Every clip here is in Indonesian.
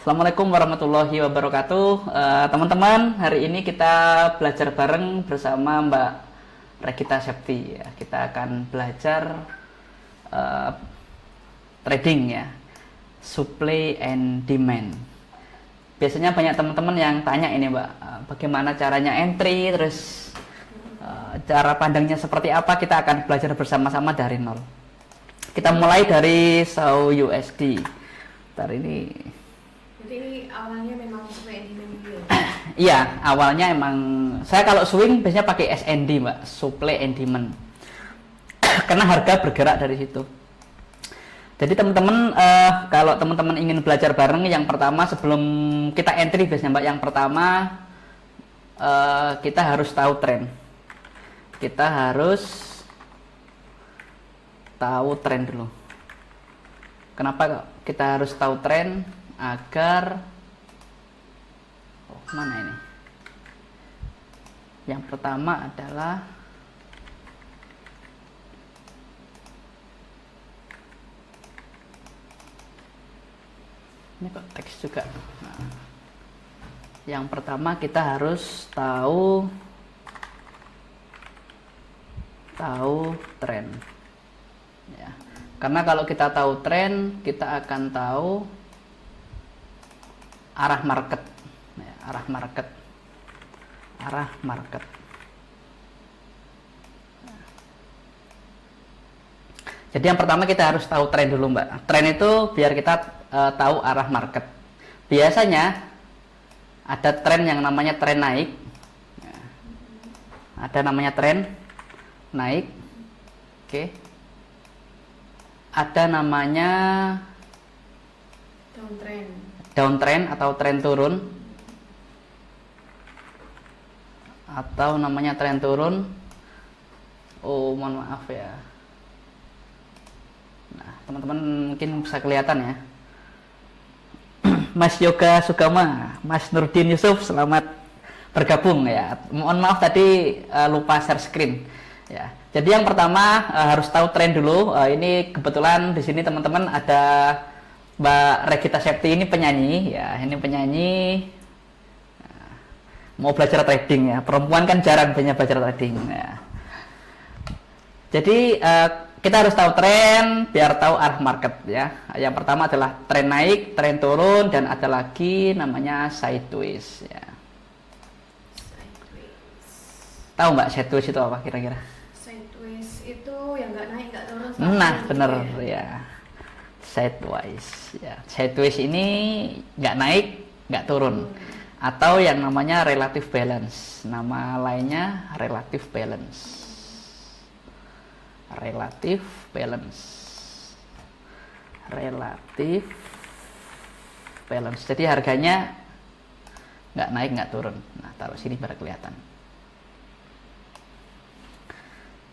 Assalamualaikum warahmatullahi wabarakatuh. Teman-teman, hari ini kita belajar bareng bersama Mbak Regita Septi. Ya. Kita akan belajar trading ya, supply and demand. Biasanya banyak teman-teman yang tanya ini Mbak, bagaimana caranya entry, terus cara pandangnya seperti apa. Kita akan belajar bersama-sama dari nol. Kita mulai dari SAU USD. Ntar ini. Jadi ini awalnya memang supply and demand dulu ya? Iya, awalnya emang saya kalau swing biasanya pakai SND Mbak, supply and demand. Karena harga bergerak dari situ. Jadi teman-teman, kalau teman-teman ingin belajar bareng, yang pertama sebelum kita entry biasanya Mbak, yang pertama kita harus tahu tren. Kita harus tahu tren dulu. Kenapa kita harus tahu tren? Agar mana ini? Yang pertama adalah ini kok teks juga. Nah, yang pertama kita harus tahu tren. Ya. Karena kalau kita tahu tren, kita akan tahu arah market. Ya, arah market. Jadi yang pertama kita harus tahu tren dulu Mbak. Tren itu biar kita tahu arah market. Biasanya ada tren yang namanya tren naik. Ya. Ada namanya tren naik. Oke. Ada namanya downtrend atau tren turun, atau namanya tren turun. Oh, mohon maaf ya. Nah, teman-teman mungkin bisa kelihatan ya. Mas Yoga Sugama, Mas Nurdin Yusuf, selamat bergabung ya. Mohon maaf tadi lupa share screen ya. Jadi yang pertama harus tahu tren dulu. Ini kebetulan di sini teman-teman ada Mbak Regita Septi, ini penyanyi ya, ini penyanyi mau belajar trading ya. Perempuan kan jarang banyak belajar trading ya. Jadi kita harus tahu tren biar tahu arah market ya. Yang pertama adalah tren naik, tren turun, dan ada lagi namanya sideways ya. Tahu Mbak sideways itu apa kira-kira? Sideways itu yang nggak naik nggak turun. Nah bener ya. Sideways ya. Sideways ini nggak naik nggak turun, atau yang namanya relative balance. Nama lainnya relative balance. Relative balance. Jadi harganya nggak naik nggak turun. Nah taruh sini biar kelihatan.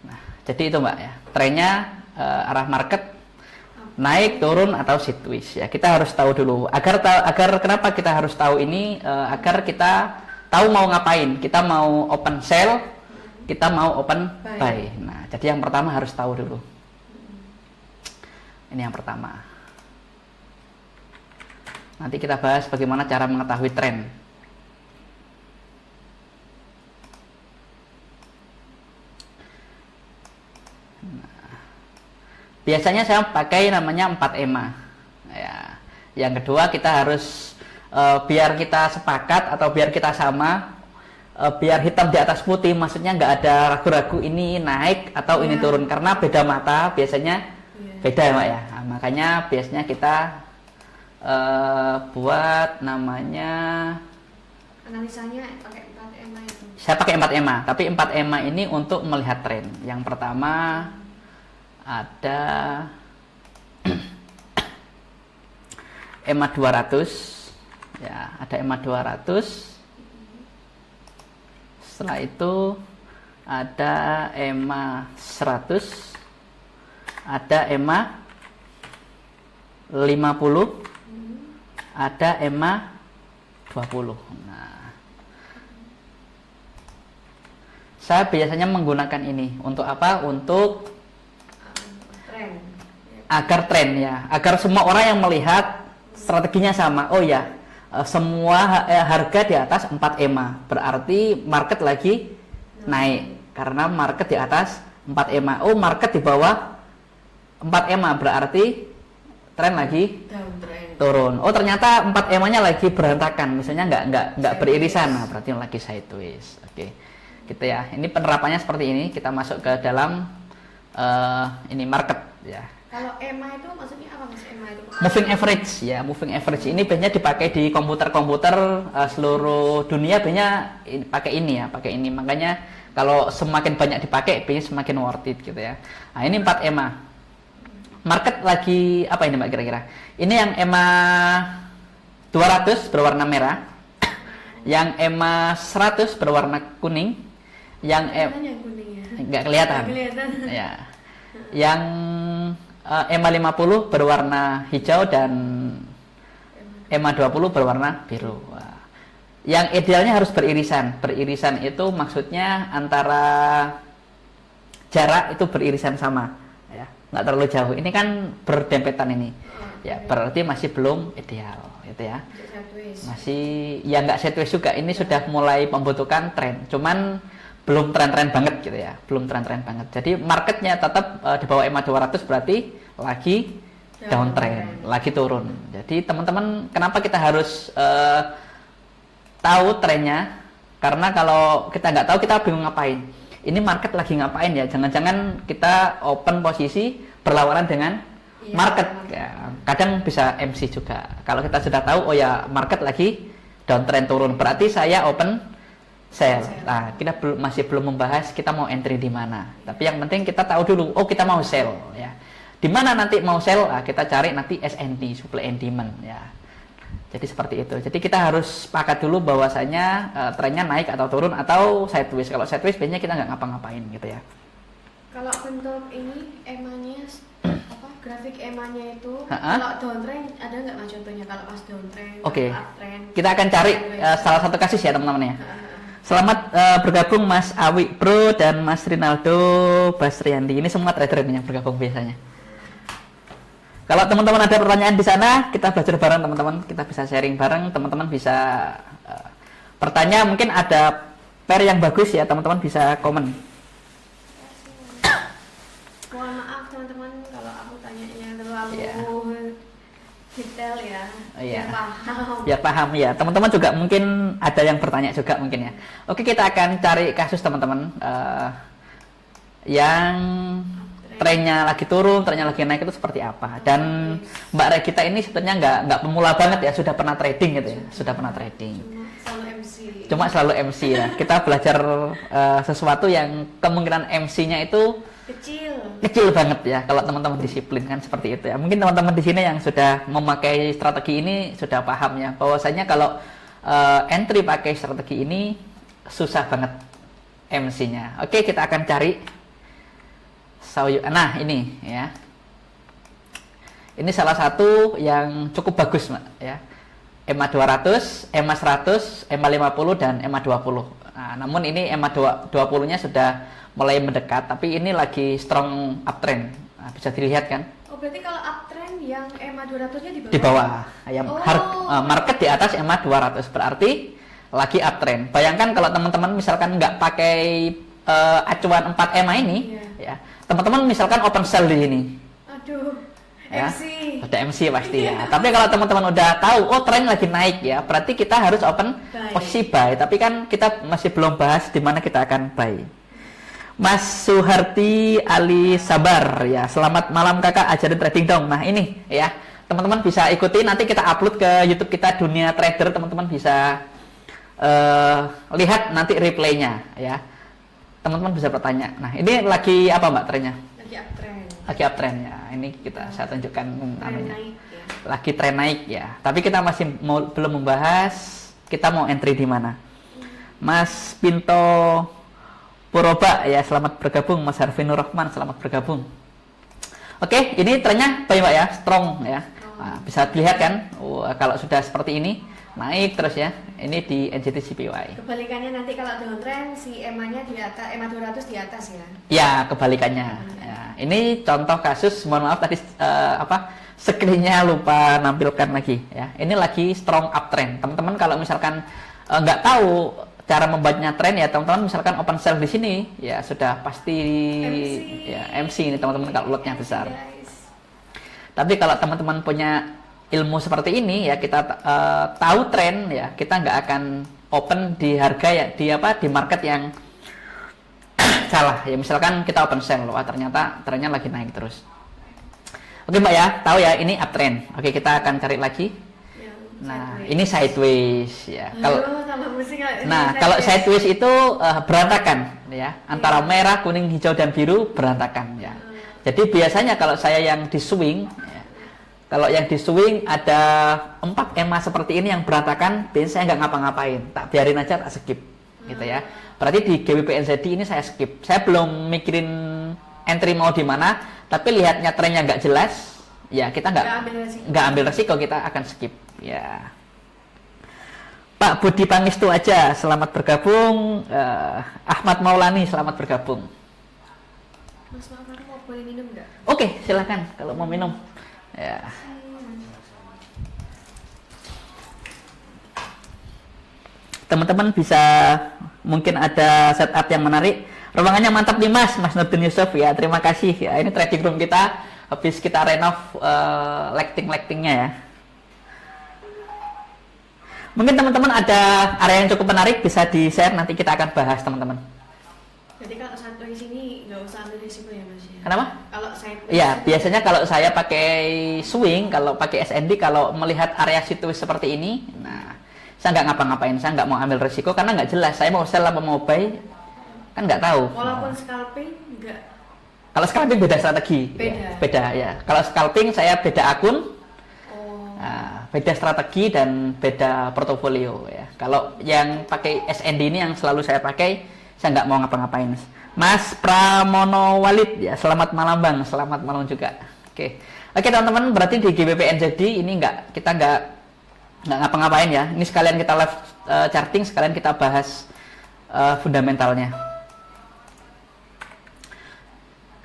Nah jadi itu Mbak ya, trennya arah market naik, turun, atau sideways ya. Kita harus tahu dulu agar kenapa kita harus tahu ini, agar kita tahu mau ngapain. Kita mau open sell, kita mau open buy. Nah, jadi yang pertama harus tahu dulu. Ini yang pertama. Nanti kita bahas bagaimana cara mengetahui tren. Biasanya saya pakai namanya 4 EMA ya. Yang kedua kita harus biar kita sepakat atau biar kita sama, biar hitam di atas putih, maksudnya nggak ada ragu-ragu ini naik atau ini turun, karena beda mata biasanya beda ya Mbak ya. Nah, makanya biasanya kita buat namanya analisanya pakai 4 EMA itu. Saya pakai 4 EMA, tapi 4 EMA ini untuk melihat tren. Yang pertama ada EMA 200 ya, ada EMA 200. Setelah itu ada EMA 100, ada EMA 50, ada EMA 20. Nah, saya biasanya menggunakan ini untuk apa? Untuk agar tren ya, agar semua orang yang melihat strateginya sama. Oh ya, semua harga di atas 4 EMA, berarti market lagi naik karena market di atas 4 EMA. Oh, market di bawah 4 EMA berarti tren lagi downtrend. turun. Oh, ternyata 4 EMA-nya lagi berantakan, misalnya nggak beririsan, nah, berarti lagi sideways. Oke, gitu ya. Ini penerapannya seperti ini. Kita masuk ke dalam ini market ya. Kalau EMA itu maksudnya apa Mas? EMA itu Moving average ya, moving average ini biasanya dipakai di komputer-komputer seluruh dunia, biasanya pakai ini ya, pakai ini. Makanya kalau semakin banyak dipakai, biasanya semakin worth it gitu ya. Nah, ini 4 EMA. Market lagi apa ini Mbak kira-kira? Ini yang EMA 200 berwarna merah, yang EMA 100 berwarna kuning, yang yang kuning ya. nggak kelihatan. Nggak kelihatan. Ya. Yang EMA 50 berwarna hijau dan EMA 20 berwarna biru. Wah. Yang idealnya harus beririsan. Beririsan itu maksudnya antara jarak itu beririsan sama, ya, nggak terlalu jauh. Ini kan berdempetan ini, ya, berarti masih belum ideal, gitu ya. Masih ya nggak sideways juga. Ini sudah mulai membutuhkan tren, cuman belum tren-tren banget gitu ya, belum tren-tren banget. Jadi marketnya tetap di bawah EMA 200 berarti lagi downtrend, lagi turun. Jadi teman-teman, kenapa kita harus tahu trennya? Karena kalau kita nggak tahu, kita bingung ngapain. Ini market lagi ngapain ya? Jangan-jangan kita open posisi berlawanan dengan market. Ya, kadang bisa MC juga. Kalau kita sudah tahu, oh ya market lagi downtrend turun, berarti saya open sell. Nah, kita masih belum membahas kita mau entry di mana. Tapi yang penting kita tahu dulu, oh kita mau sell ya. Di mana nanti mau sell? Nah, kita cari nanti SND, supply and demand ya. Jadi seperti itu. Jadi kita harus sepakat dulu bahwasanya trennya naik atau turun atau sideways. Kalau sideways biasanya kita nggak ngapa-ngapain gitu ya. Kalau bentuk ini EMA-nya apa? Grafik EMA-nya itu kalau downtrend ada nggak Mas contohnya kalau pas downtrend? Oke. Uptrend? Kita akan cari salah satu kasus ya teman-teman ya. Selamat bergabung Mas Awi Pro dan Mas Rinaldo Basriandi. Ini semua trader yang bergabung biasanya. Kalau teman-teman ada pertanyaan di sana, kita belajar bareng teman-teman. Kita bisa sharing bareng. Teman-teman bisa bertanya. Mungkin ada pair yang bagus ya, teman-teman bisa komen. Mohon maaf teman-teman kalau aku tanyanya terlalu detail ya. Iya. Biar paham. Biar paham ya. Teman-teman juga mungkin ada yang bertanya juga mungkin ya. Oke, kita akan cari kasus teman-teman yang trennya lagi turun, trennya lagi naik itu seperti apa. Dan Mbak Regita ini sebenarnya nggak pemula banget ya, sudah pernah trading gitu ya, sudah pernah trading. Cuma selalu MC ya. Kita belajar sesuatu yang kemungkinan MC-nya itu kecil banget ya. Kalau teman-teman disiplin kan seperti itu ya. Mungkin teman-teman di sini yang sudah memakai strategi ini sudah paham ya, bahwasanya kalau entry pakai strategi ini susah banget MC-nya. Oke, kita akan cari. Nah ini ya, ini salah satu yang cukup bagus Mbak ya, EMA 200, EMA 100, EMA 50 dan EMA 20. Nah, namun ini EMA 20 nya sudah mulai mendekat, tapi ini lagi strong uptrend. Nah, bisa dilihat kan? Oh, berarti kalau uptrend yang EMA 200 nya di bawah? Di bawah. Ya, market di atas EMA 200 berarti lagi uptrend. Bayangkan kalau teman-teman misalkan nggak pakai acuan 4 EMA ini ya, teman-teman misalkan open sell di sini. Aduh, ya, MC. Ada MC pasti ya. Tapi kalau teman-teman udah tahu, oh tren lagi naik ya, berarti kita harus open posisi buy. Tapi kan kita masih belum bahas di mana kita akan buy. Mas Suharti Ali Sabar ya, selamat malam kakak, ajarin trading dong. Nah ini ya, teman-teman bisa ikuti, nanti kita upload ke YouTube kita Dunia Trader, teman-teman bisa lihat nanti replaynya ya. Teman-teman bisa bertanya. Nah, ini lagi apa Mbak trennya? Lagi uptrend. Lagi uptrend ya. Ini saya tunjukkan anunya. Naik, ya. Lagi tren naik ya. Tapi kita masih belum membahas kita mau entry di mana. Mas Pinto Puroba ya, selamat bergabung. Mas Harvinur Rahman, selamat bergabung. Oke, ini trennya baik Mbak ya, strong ya. Nah, bisa dilihat kan, kalau sudah seperti ini naik terus ya. Ini di NZD JPY. Kebalikannya nanti kalau downtrend si EMA-nya di atas, EMA 200 di atas ya. Ya, kebalikannya. Ya, ini contoh kasus, mohon maaf tadi screen-nya lupa nampilkan lagi ya. Ini lagi strong uptrend. Teman-teman kalau misalkan nggak tahu cara membuatnya tren ya, teman-teman misalkan open sell di sini ya sudah pasti MC ini teman-teman kalau lotnya besar. Tapi kalau teman-teman punya ilmu seperti ini ya, kita tahu tren ya, kita nggak akan open di harga ya di market yang salah ya. Misalkan kita open sell, wah ternyata trennya lagi naik terus. Oke Mbak ya, tahu ya ini uptrend. Oke, kita akan cari lagi. Nah, ini sideways ya. Kalau sideways itu berantakan ya, antara merah, kuning, hijau dan biru berantakan ya. Jadi biasanya kalau saya yang di swing ya, kalau yang di swing ada 4 EMA seperti ini yang berantakan, biasanya saya nggak ngapa-ngapain, tak biarin aja, tak skip gitu ya. Berarti di GBP NZD ini saya skip. Saya belum mikirin entry mau di mana, tapi lihatnya trennya nggak jelas, ya kita nggak ambil resiko, kita akan skip. Ya, Pak Budi Pangestu aja, selamat bergabung. Ahmad Maulani, selamat bergabung. Mas Maulani mau boleh minum nggak? Oke, silakan kalau mau minum. Ya. Teman-teman bisa mungkin ada setup yang menarik. Ruangannya mantap nih Mas Nurdin Yusuf ya. Terima kasih ya. Ini trading room kita habis kita renov lighting-lightingnya ya. Mungkin teman-teman ada area yang cukup menarik, bisa di-share, nanti kita akan bahas teman-teman. Jadi kalau satu di sini nggak usah ambil risiko ya Mas ya? Kenapa? Kalau saya ya, biasanya kalau saya pakai swing, kalau pakai SND, kalau melihat area situs seperti ini, nah saya nggak ngapa-ngapain, saya nggak mau ambil risiko karena nggak jelas, saya mau sell apa mau buy, kan nggak tahu. Walaupun scalping nggak? Kalau scalping beda strategi. Beda ya. Kalau scalping saya beda akun. Nah, beda strategi dan beda portofolio ya. Kalau yang pakai SND ini yang selalu saya pakai, saya nggak mau ngapa-ngapain. Mas Pramono Walid ya, selamat malam Bang, selamat malam juga. Oke, teman-teman, berarti di GBP NZD ini kita nggak ngapa-ngapain ya. Ini sekalian kita live charting, sekalian kita bahas fundamentalnya.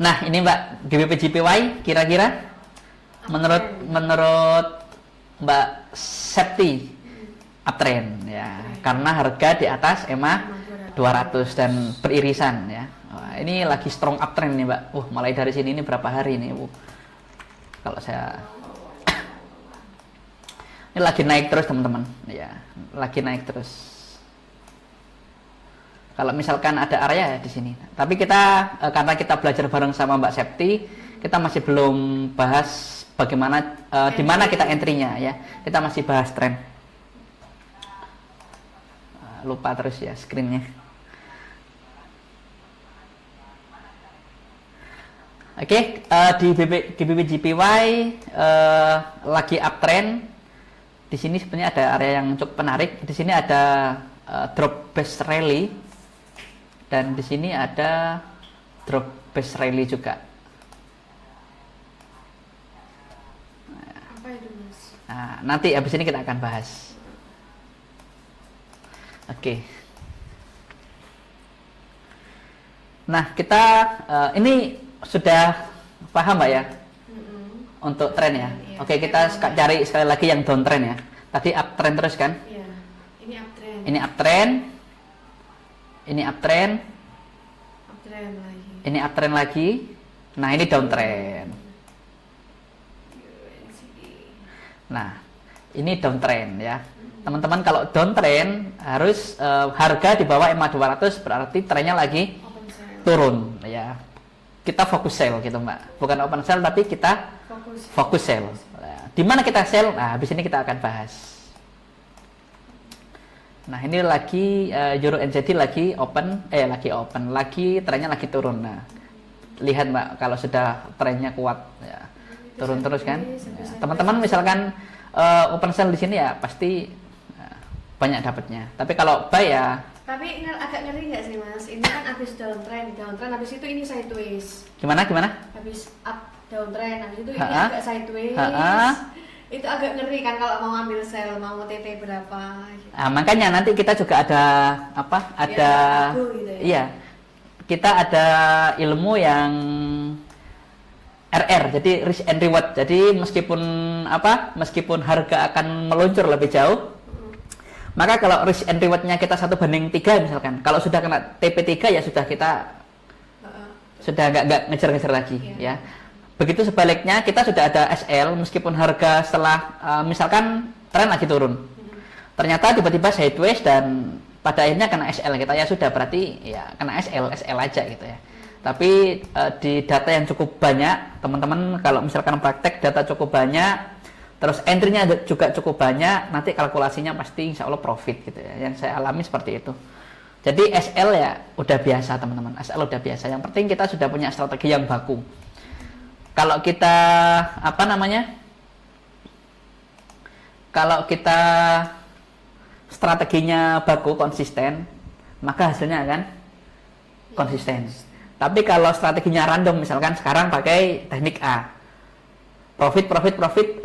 Nah ini Mbak, GBP JPY kira-kira menurut Mbak Septi uptrend ya, karena harga di atas EMA 200 dan beririsan ya. Wah, ini lagi strong uptrend nih Mbak. Mulai dari sini ini berapa hari nih kalau saya ini lagi naik terus teman-teman ya, lagi naik terus. Kalau misalkan ada area ya di sini. Tapi kita karena kita belajar bareng sama Mbak Septi, kita masih belum bahas bagaimana di mana kita entry-nya ya. Kita masih bahas tren. Lupa terus ya screen-nya. Oke, di GBP JPY lagi uptrend. Di sini sebenarnya ada area yang cukup menarik. Di sini ada drop base rally dan di sini ada drop base rally juga. Nah, nanti habis ini kita akan bahas. Oke. Nah, kita ini sudah paham Mbak ya? Untuk tren ya. Oke, kita cari sekali lagi yang downtrend ya. Tadi uptrend terus kan? Iya. Ini uptrend. Ini uptrend. Ini uptrend. Uptrend lagi. Ini uptrend lagi. Nah, ini downtrend. Nah, ini downtrend ya. Teman-teman kalau downtrend harus harga di bawah EMA 200 berarti trennya lagi turun ya. Kita fokus sell gitu Mbak. Bukan open sell tapi kita fokus sell. Nah, di mana kita sell? Nah, habis ini kita akan bahas. Nah, ini lagi Euro NZD lagi trennya lagi turun. Nah, lihat Mbak, kalau sudah trennya kuat ya, turun terus kan. Teman-teman misalkan open sell di sini ya pasti banyak dapatnya. Tapi kalau buy ya. Tapi agak ngeri nggak sih Mas? Ini kan habis downtrend habis itu ini sideways. Gimana? Habis up downtrend, habis itu ini agak sideways. Itu agak ngeri kan kalau mau ambil sel, mau TP berapa gitu. Nah, makanya nanti kita juga ada apa? Ada Ragu gitu ya. iya. Kita ada ilmu yang RR, jadi risk and reward. Jadi meskipun harga akan meluncur lebih jauh, maka kalau risk and rewardnya kita 1:3 misalkan, kalau sudah kena TP3 ya sudah kita sudah nggak ngejar-ngejar lagi ya. Begitu sebaliknya kita sudah ada SL, meskipun harga setelah misalkan tren lagi turun, ternyata tiba-tiba sideways dan pada akhirnya kena SL kita, ya sudah berarti ya kena SL aja gitu ya. Tapi di data yang cukup banyak, teman-teman kalau misalkan praktek data cukup banyak, terus entry-nya juga cukup banyak, nanti kalkulasinya pasti insya Allah profit gitu ya. Yang saya alami seperti itu. Jadi SL ya udah biasa teman-teman, SL udah biasa. Yang penting kita sudah punya strategi yang baku. Kalau kita kalau kita strateginya baku, konsisten, maka hasilnya akan konsisten. Tapi kalau strateginya random, misalkan sekarang pakai teknik A, profit,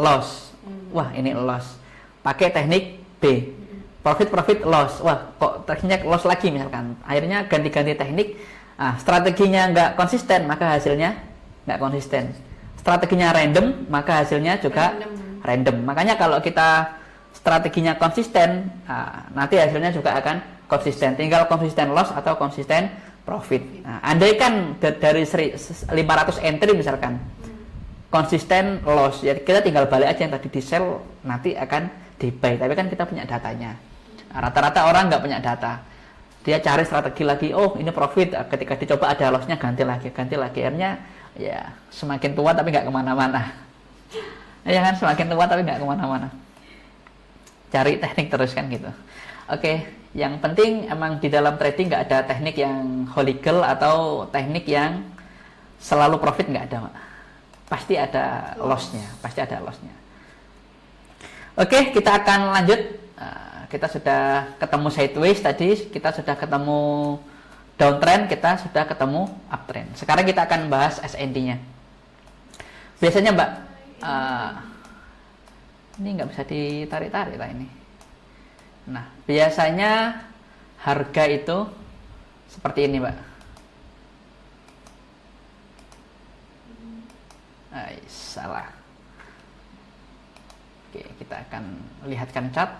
loss. Wah, ini loss. Pakai teknik B, profit, loss. Wah, kok tekniknya loss lagi misalkan. Akhirnya ganti-ganti teknik. Strateginya nggak konsisten, maka hasilnya nggak konsisten. Strateginya random, maka hasilnya juga random. Makanya kalau kita strateginya konsisten, nanti hasilnya juga akan konsisten. Tinggal konsisten loss atau konsisten profit. Andai kan dari 500 entry misalkan konsisten loss, ya kita tinggal balik aja yang tadi di sell, nanti akan di buy. Tapi kan kita punya datanya. Rata-rata orang nggak punya data, dia cari strategi lagi, oh ini profit, ketika dicoba ada lossnya ganti lagi, akhirnya ya semakin tua tapi nggak kemana-mana. Ya kan, semakin tua tapi nggak kemana-mana, cari teknik terus kan gitu. Oke, yang penting emang di dalam trading nggak ada teknik yang holy grail atau teknik yang selalu profit, nggak ada, Mak. Pasti ada lossnya, Oke, kita akan lanjut. Kita sudah ketemu sideways tadi, kita sudah ketemu downtrend, kita sudah ketemu uptrend. Sekarang kita akan bahas SND-nya. Biasanya Mbak, ini nggak bisa ditarik-tarik lah ini. Nah, biasanya harga itu seperti ini Mbak. Salah. Oke, kita akan lihatkan chart.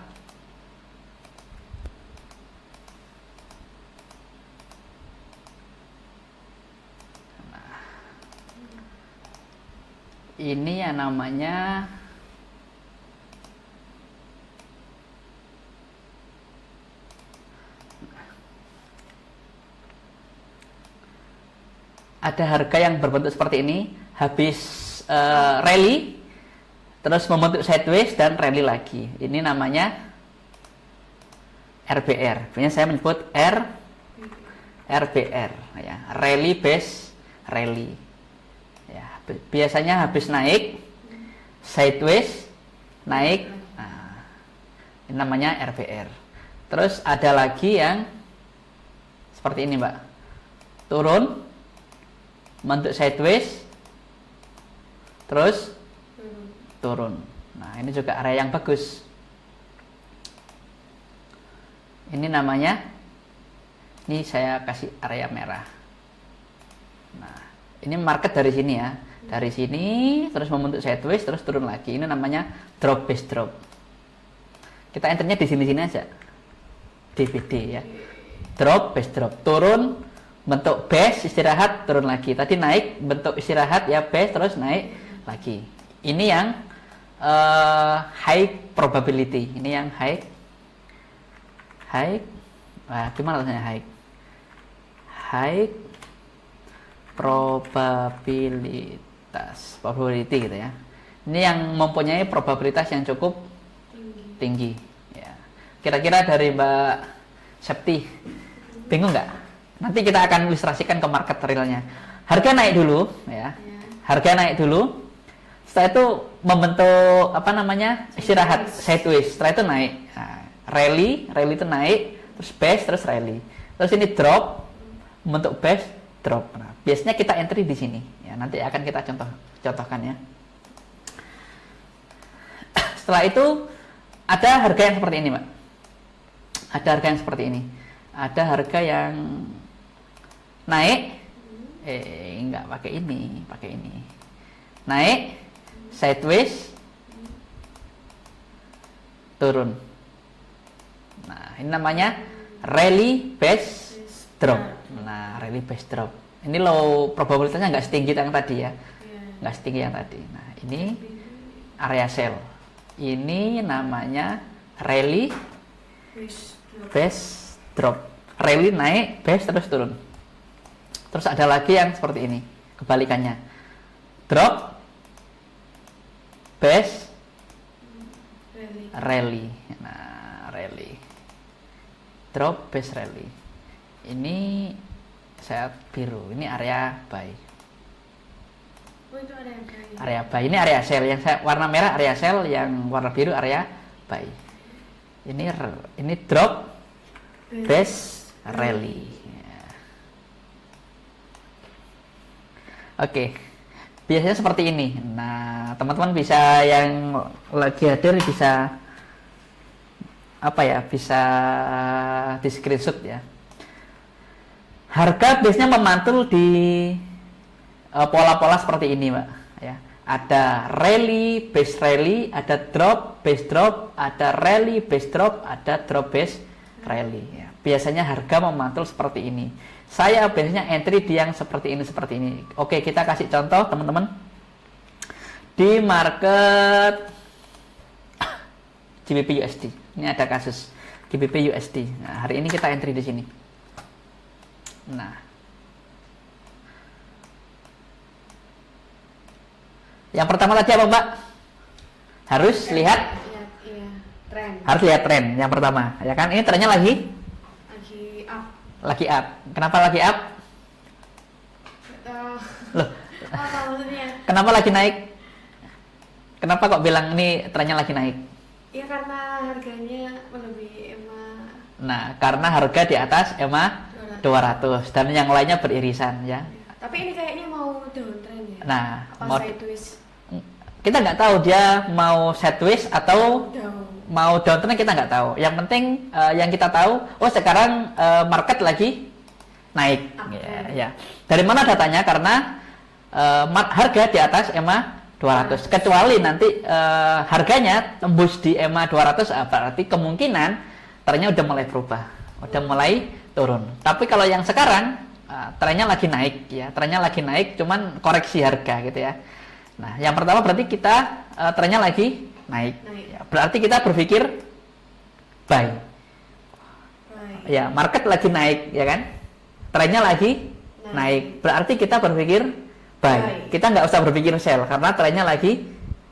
Ini yang namanya ada harga yang berbentuk seperti ini, habis rally, terus membentuk sideways dan rally lagi. Ini namanya RBR. Biasanya saya menyebut RBR, ya, rally base rally. Ya, biasanya habis naik, sideways, naik, ini namanya RBR. Terus ada lagi yang seperti ini Mbak, turun, bentuk sideways, terus turun. Nah, ini juga area yang bagus. Ini namanya, ini saya kasih area merah. Nah, ini market dari sini ya, dari sini terus membentuk sideways terus turun lagi. Ini namanya drop base drop. Kita enternya di sini-sini aja, DBD ya. Drop base drop, turun, bentuk base, istirahat, turun lagi. Tadi naik, bentuk istirahat ya, base, terus naik lagi. Ini yang high probability. Ini yang high. Gimana rasanya high? High probability gitu ya. Ini yang mempunyai probabilitas yang cukup tinggi ya. Kira-kira dari Mbak Septi bingung nggak? Nanti kita akan ilustrasikan ke market realnya. Harga naik dulu ya. Harga naik dulu. Setelah itu membentuk istirahat sideways. Setelah itu naik. Nah, rally itu naik, terus base, terus rally. Terus ini drop, membentuk base, drop. Nah, biasanya kita entry di sini. Ya, nanti akan kita contohkan ya. Setelah itu ada harga yang seperti ini, Mbak. Ada harga yang seperti ini. Ada harga yang naik. Enggak pakai ini, pakai ini. Naik, sideways, turun. Nah, ini namanya rally base drop. Nah, rally base drop. Ini low probabilitasnya nggak setinggi yang tadi ya. Nggak setinggi yang tadi. Nah, ini area sell. Ini namanya rally base drop. Rally naik, base terus turun. Terus ada lagi yang seperti ini, kebalikannya. Drop, base, rally. Nah, rally. Drop, base, rally. Ini saya biru. Ini area buy. Oh, itu area buy. Area buy. Ini area sell. Yang saya warna merah area sell, yang warna biru area buy. Ini drop, base, rally. Oke, biasanya seperti ini. Nah, teman-teman bisa yang lagi hadir bisa apa ya? Bisa di screenshot ya. Harga biasanya memantul di pola-pola seperti ini, Mbak. Ya, ada rally, base rally, ada drop, base drop, ada rally, base drop, ada drop, base rally. Ya, biasanya harga memantul seperti ini. Saya biasanya entry di yang seperti ini, seperti ini. Oke, kita kasih contoh teman-teman. Di market GBP USD. Ini ada kasus GBP USD. Nah, hari ini kita entry di sini. Nah. Yang pertama tadi apa, Mbak? Harus lihat tren. Harus lihat tren yang pertama, ya kan? Ini trennya lagi up. Lagi up. Kenapa lagi up? Loh, apa maksudnya? kenapa lagi naik? Kenapa kok bilang ini trennya lagi naik? Ya karena harganya melebihi EMA. Nah, karena harga di atas EMA 200 dan yang lainnya beririsan ya. Tapi ini kayaknya mau downtrend ya. Nah, apa sideways? Kita nggak tahu dia mau sideways atau mau downtrend, kita nggak tahu. Yang penting yang kita tahu, oh sekarang market lagi naik. Ya. Dari mana datanya? Karena harga di atas EMA 200. Kecuali nanti harganya tembus di EMA 200, berarti kemungkinan trennya udah mulai berubah, udah mulai turun. Tapi kalau yang sekarang trennya lagi naik, ya trennya lagi naik, cuman koreksi harga gitu ya. Nah, yang pertama berarti kita trennya lagi naik. Ya, berarti kita berpikir buy. Ya, market lagi naik, ya kan? Trennya lagi naik. Berarti kita berpikir buy. Kita nggak usah berpikir sell karena trennya lagi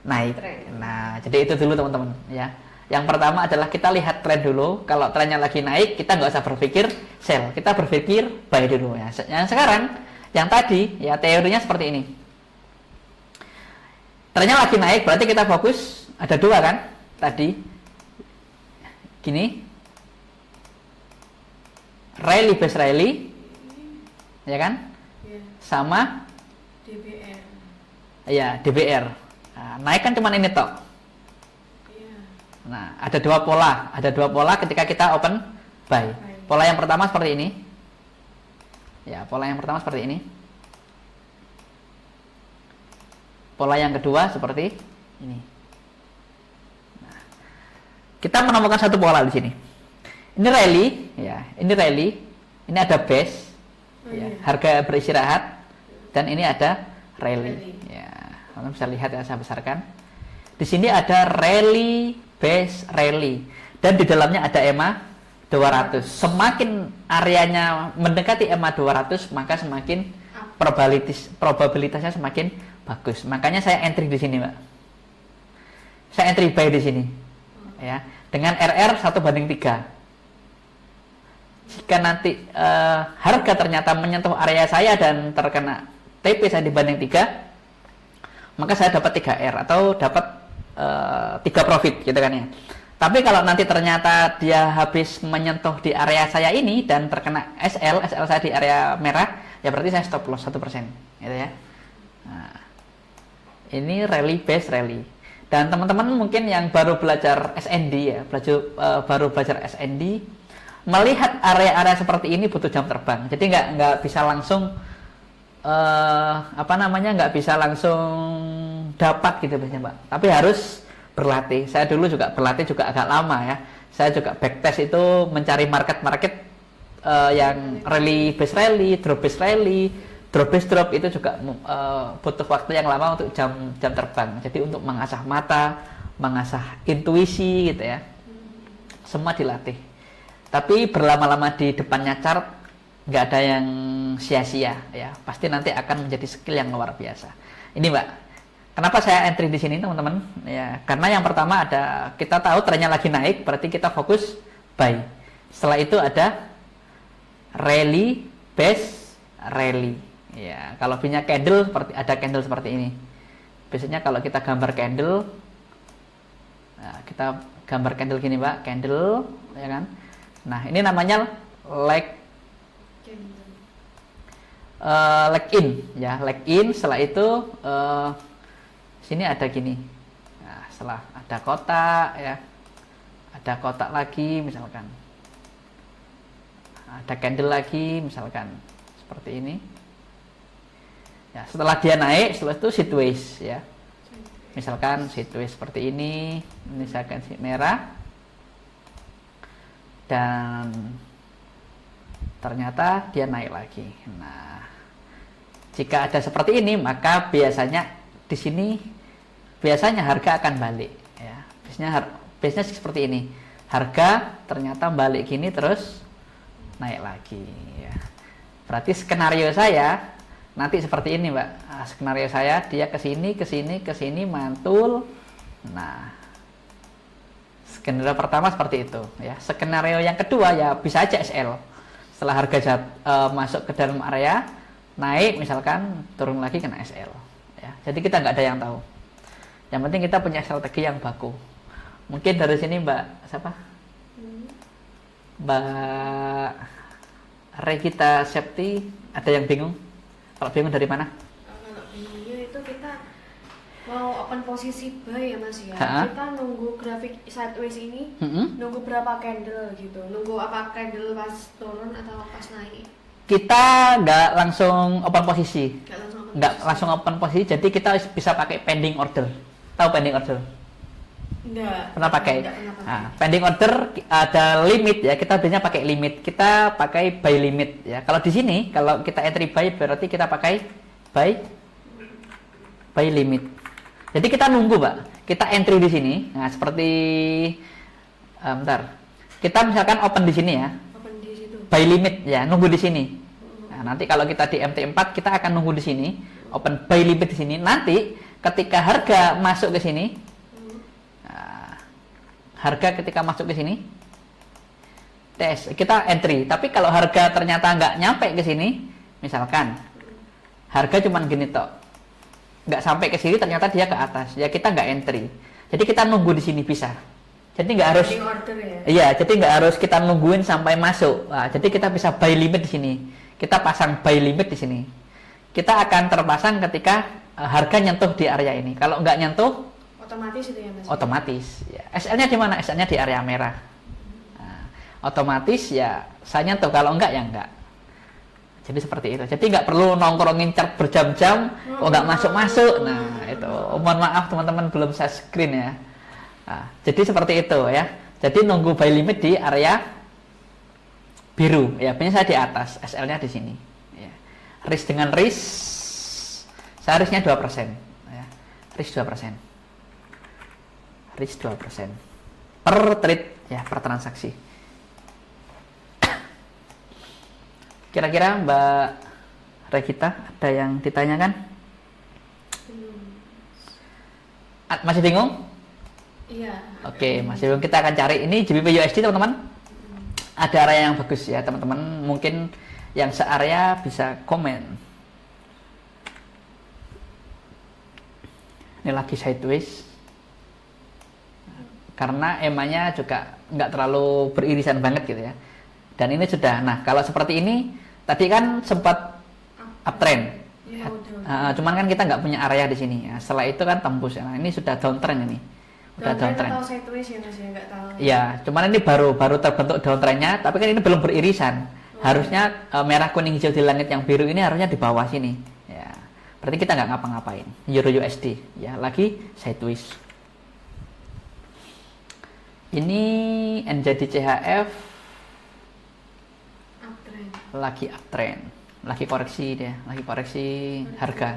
naik. Nah, jadi itu dulu teman-teman, ya. Yang pertama adalah kita lihat tren dulu. Kalau trennya lagi naik, kita nggak usah berpikir sell. Kita berpikir buy dulu ya. Yang sekarang, yang tadi, ya teorinya seperti ini. Trennya lagi naik, berarti kita fokus. Ada dua kan? Tadi, gini, rally base rally, ya kan? Sama DBR. Ya, DBR. Nah, naik kan cuma ini tok. Nah, ada dua pola. Ada dua pola ketika kita open buy. Pola yang pertama seperti ini. Ya, pola yang pertama seperti ini. Pola yang kedua seperti ini. Nah, kita menemukan satu pola di sini. Ini rally, ya. Ini rally. Ini ada base. Ya, harga beristirahat. Dan ini ada rally. Ya, kalian bisa lihat ya, saya besarkan. Di sini ada rally, base, rally. Dan di dalamnya ada EMA 200. Semakin areanya mendekati EMA 200, maka semakin probabilitasnya semakin bagus. Makanya saya entry di sini, Mbak. Saya entry buy di sini. Ya, dengan RR 1:3. Jika nanti harga ternyata menyentuh area saya dan terkena TP saya dibanding 3, maka saya dapat 3R atau dapat 3 profit gitu kan ya. Tapi kalau nanti ternyata dia habis menyentuh di area saya ini dan terkena SL saya di area merah, ya berarti saya stop loss 1%, gitu ya. Nah, ini rally base rally. Dan teman-teman mungkin yang baru belajar SND ya, baru belajar SND, melihat area-area seperti ini butuh jam terbang. Jadi nggak bisa langsung nggak bisa langsung dapat gitu biasanya Pak. Tapi harus berlatih. Saya dulu juga berlatih juga agak lama ya. Saya juga backtest itu mencari market yang rally based rally, drop based rally, drop based drop itu juga butuh waktu yang lama untuk jam terbang. Jadi untuk mengasah mata, mengasah intuisi gitu ya. Semua dilatih. Tapi berlama-lama di depannya chart nggak ada yang sia-sia ya. Pasti nanti akan menjadi skill yang luar biasa. Ini Mbak, kenapa saya entry di sini teman-teman? Ya, karena yang pertama ada kita tahu trennya lagi naik, berarti kita fokus buy. Setelah itu ada rally base rally. Ya, kalau punya candle seperti ada candle seperti ini. Biasanya kalau kita gambar candle, nah, kita gambar candle gini Mbak, candle, ya kan? Nah, ini namanya leg in, ya, leg in. Setelah itu sini ada gini. Nah, setelah ada kotak, ya, ada kotak lagi, misalkan. Ada candle lagi, misalkan seperti ini. Ya, setelah dia naik, setelah itu sideways ya. Misalkan sideways seperti ini misalkan merah. Dan ternyata dia naik lagi. Nah, jika ada seperti ini, maka biasanya di sini harga akan balik ya. Biasanya seperti ini. Harga ternyata balik gini terus naik lagi ya. Berarti skenario saya nanti seperti ini Mbak. Nah, skenario saya dia ke sini mantul. Nah, skenario pertama seperti itu ya. Skenario yang kedua ya bisa aja SL. Setelah harga masuk ke dalam area naik misalkan turun lagi kena SL ya. Jadi kita nggak ada yang tahu. Yang penting kita punya strategi yang baku. Mungkin dari sini Mbak siapa? Mbak Regita Septi, ada yang bingung? Kalau bingung dari mana? Kalau bingungnya itu kita mau open posisi buy ya Mas ya. Kita nunggu grafik sideways ini, nunggu berapa candle gitu. Nunggu apa candle pas turun atau pas naik. Kita nggak langsung open posisi. Nggak langsung open posisi, jadi kita bisa pakai pending order. Tahu pending order? Enggak. Pernah pakai? Nah, pending order ada limit ya. Kita biasanya pakai limit. Kita pakai buy limit ya. Kalau di sini, kalau kita entry buy berarti kita pakai buy limit. Jadi kita nunggu, Pak. Kita entry di sini. Nah, seperti bentar. Kita misalkan open di sini ya. Open di situ. Buy limit ya, nunggu di sini. Nah, nanti kalau kita di MT4 kita akan nunggu di sini. Open buy limit di sini. Nanti ketika harga masuk ke sini, harga ketika masuk ke sini tes kita entry. Tapi kalau harga ternyata nggak nyampe ke sini, misalkan harga cuman gini tok, nggak sampai ke sini, ternyata dia ke atas, ya kita nggak entry. Jadi kita nunggu di sini bisa. Jadi nggak harus order ya? Iya, jadi nggak harus kita nungguin sampai masuk. Nah, jadi kita bisa buy limit di sini. Kita pasang buy limit di sini. Kita akan terpasang ketika harga nyentuh di area ini. Kalau nggak nyentuh, otomatis itu ya Mas? Otomatis ya. SL-nya di mana? SL-nya di area merah. Nah, otomatis ya saya nyentuh, kalau enggak ya enggak. Jadi seperti itu. Jadi nggak perlu nongkrongin chart berjam-jam, kok nggak masuk-masuk. Nah itu, mohon maaf teman-teman belum saya screen ya. Nah, jadi seperti itu ya. Jadi nunggu buy limit di area biru ya. Biasanya saya di atas, SL-nya di sini. Ya. Risk dengan risk, saya risknya 2%. Ya. Risk 2%. Risk 2% per trade ya, per transaksi. Kira-kira Mbak Regita ada yang ditanyakan? Masih bingung? Iya. Oke, masih bingung. Kita akan cari ini GBP USD teman-teman. Ada area yang bagus ya teman-teman. Mungkin yang searea bisa komen. Ini lagi sideways. Karena EMA-nya juga nggak terlalu beririsan banget gitu ya. Dan ini sudah, nah kalau seperti ini tadi kan sempat uptrend. Cuman kan kita nggak punya area di sini. Ya. Setelah itu kan tembus. Nah, ini sudah downtrend ini. Udah downtrend. Atau sideways ya Mas ya, nggak tahu. Iya, cuman ini baru terbentuk downtrendnya, tapi kan ini belum beririsan. Harusnya merah, kuning, hijau di langit yang biru ini harusnya di bawah sini. Ya, berarti kita nggak ngapa-ngapain. Euro USD, ya lagi sideways. Ini NZD CHF Uptrend. lagi uptrend, lagi koreksi dia, lagi koreksi harga.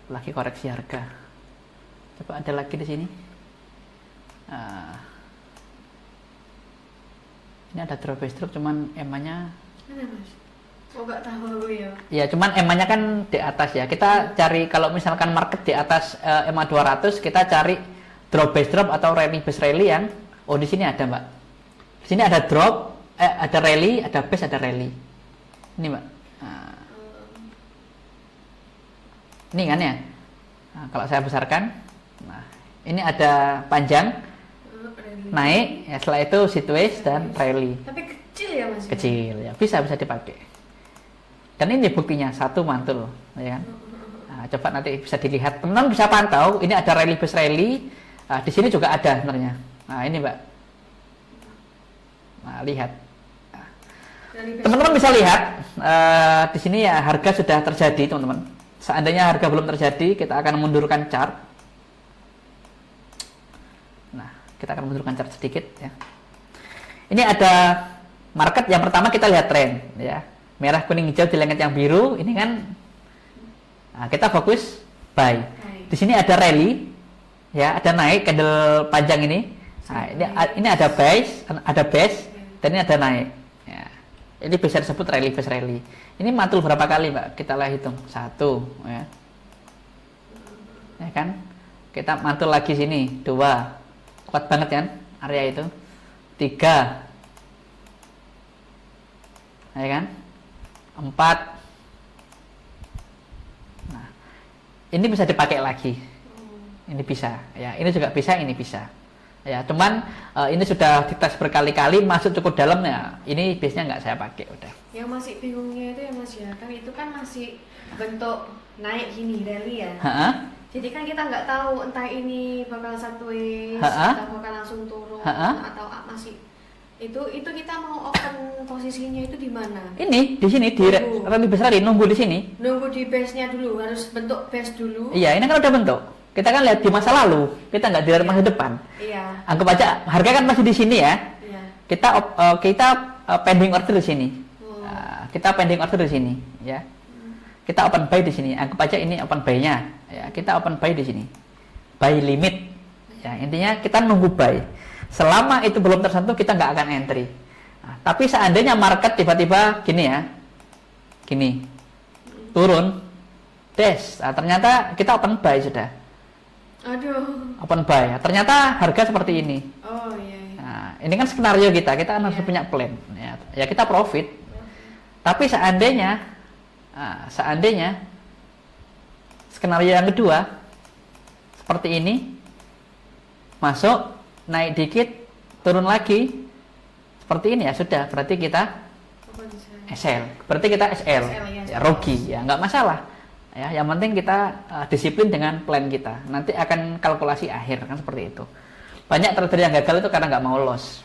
Lagi koreksi harga. Coba ada lagi di sini. Ini ada drawback stroke, cuman EMA-nya Mana Mas? Oh nggak tahu ya. ya, cuman EMA-nya kan di atas ya. Kita cari kalau misalkan market di atas EMA 200, kita cari drop base drop atau rally base rally yang di sini ada, Mbak. Di sini ada drop, ada rally, ada base, ada rally. Ini, Mbak. Ini kan ya. Nah, kalau saya besarkan, nah, ini ada panjang, naik, ya setelah itu sideways dan rally. Tapi kecil ya Mas? Kecil ya, bisa dipakai. Dan ini buktinya satu mantul, ya kan? Nah, coba nanti bisa dilihat, teman-teman bisa pantau. Ini ada rally base rally, di sini juga ada sebenarnya. Nah ini Mbak, nah lihat, teman-teman bisa lihat di sini ya harga sudah terjadi, teman-teman. Seandainya harga belum terjadi, kita akan mundurkan chart. Nah, kita akan mundurkan chart sedikit ya. Ini ada market yang pertama, kita lihat tren ya. Merah, kuning, hijau di langit yang biru. Ini kan kita fokus buy. Di sini ada rally ya, ada naik candle panjang ini. Nah, ini ada base dan ini ada naik. Ya. Ini bisa disebut rally base rally. Ini mantul berapa kali, Mbak? Kita lah hitung. 1 ya. Ya kan? Kita mantul lagi sini, 2. Kuat banget kan area itu. 3. Ya kan? 4. Nah, ini bisa dipakai lagi. Ini bisa, ya. Ini juga bisa, ini bisa. Ya, cuman ini sudah dites berkali-kali, masuk cukup dalam ya. Ini biasanya nggak saya pakai, udah. Yang masih bingungnya itu ya Mas ya, kan itu kan masih bentuk naik gini rally ya. Jadi kan kita nggak tahu entah ini bakal sideways atau bakal langsung turun atau masih itu kita mau open posisinya itu di mana? Ini di sini di rally besar, nunggu di sini. Nunggu di base-nya dulu, harus bentuk base dulu. Iya, ini kan udah bentuk. Kita kan lihat di masa lalu, kita nggak dilihat masa depan. Iya. Anggap aja harga kan masih di sini ya. Iya. Kita pending order di sini. Kita pending order di sini, ya. Kita open buy di sini. Anggap aja ini open buy-nya. Ya, kita open buy di sini. Buy limit. Ya, intinya kita nunggu buy. Selama itu belum tersentuh, kita nggak akan entry. Nah, tapi seandainya market tiba-tiba gini ya, gini, turun, dash. Nah, ternyata kita open buy sudah. Aduh. Open buy. Ternyata harga seperti ini. Oh iya. Nah, ini kan skenario kita kan harus punya plan. Ya kita profit. Tapi seandainya skenario yang kedua seperti ini, masuk, naik dikit, turun lagi seperti ini ya sudah, berarti kita SL, berarti kita SL ya, rugi ya, nggak masalah ya, yang penting kita disiplin dengan plan kita, nanti akan kalkulasi akhir kan seperti itu. Banyak trader yang gagal itu karena nggak mau loss.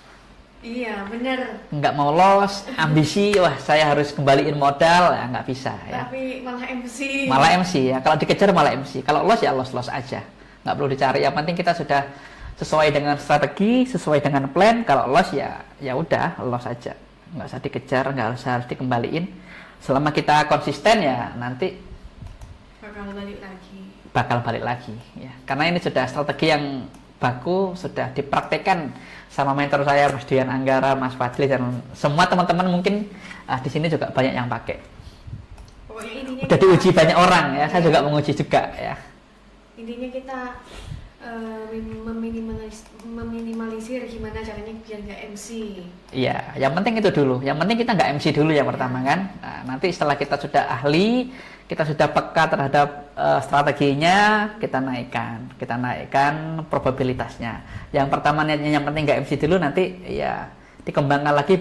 Iya benar. Nggak mau loss, ambisi, wah saya harus kembaliin modal, ya nggak bisa ya. Tapi malah MC. Malah MC ya, kalau dikejar malah MC, kalau loss ya loss aja, nggak perlu dicari, yang penting kita sudah sesuai dengan strategi, sesuai dengan plan. Kalau loss ya udah loss aja, nggak usah dikejar, nggak harus dikembaliin. Selama kita konsisten ya nanti bakal balik lagi ya, karena ini sudah strategi yang baku, sudah dipraktekkan sama mentor saya Mas Dian Anggara, Mas Fadli, dan semua teman-teman mungkin di sini juga banyak yang pakai. Udah diuji banyak orang ya, saya juga menguji juga ya. Intinya kita meminimalisir gimana caranya biar nggak MC. Iya, yang penting itu dulu. Yang penting kita nggak MC dulu yang pertama kan. Nah, nanti setelah kita sudah ahli, kita sudah peka terhadap strateginya, kita naikkan probabilitasnya. Yang pertama niatnya yang penting nggak MC dulu, nanti ya dikembangkan lagi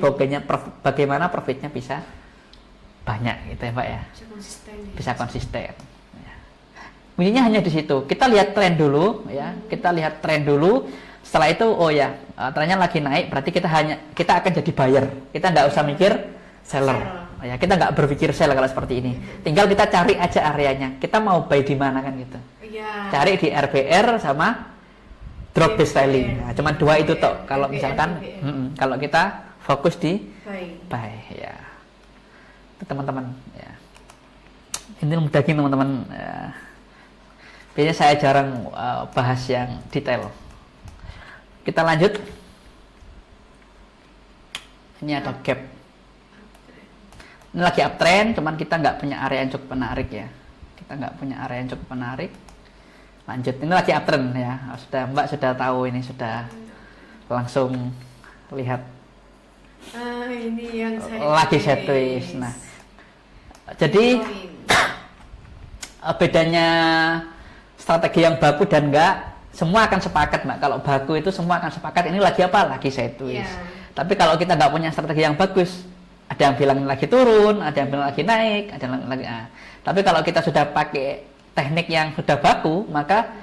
bagaimana profitnya bisa banyak gitu ya Pak ya. Bisa konsisten ya. Bisa konsisten. Ya. Kuncinya hanya di situ. Kita lihat tren dulu ya. Kita lihat tren dulu. Setelah itu oh ya, trennya lagi naik berarti kita akan jadi buyer. Kita nggak usah mikir seller. Ya, kita nggak berpikir sell kalau seperti ini. Tinggal kita cari aja areanya. Kita mau buy di mana kan gitu. Iya. Cari di RBR sama drop base rally. Nah, cuma dua itu toh. Kalau misalkan kalau kita fokus di buy ya. Itu teman-teman ya. Ini daging teman-teman ya. Biasanya saya jarang bahas yang detail. Kita lanjut. Ini ada gap. Ini lagi uptrend, cuman kita nggak punya area yang cukup menarik ya. Kita nggak punya area yang cukup menarik. Lanjut, ini lagi uptrend ya. Mbak sudah tahu ini, sudah langsung lihat. Ini yang saya lagi sideways. Nah, jadi bedanya strategi yang baku dan enggak, semua akan sepakat Mbak. Kalau baku itu semua akan sepakat. Ini lagi apa? Lagi sideways. Tapi kalau kita nggak punya strategi yang bagus, ada yang bilang lagi turun, ada yang bilang lagi naik, ada yang lagi Tapi kalau kita sudah pakai teknik yang sudah baku, maka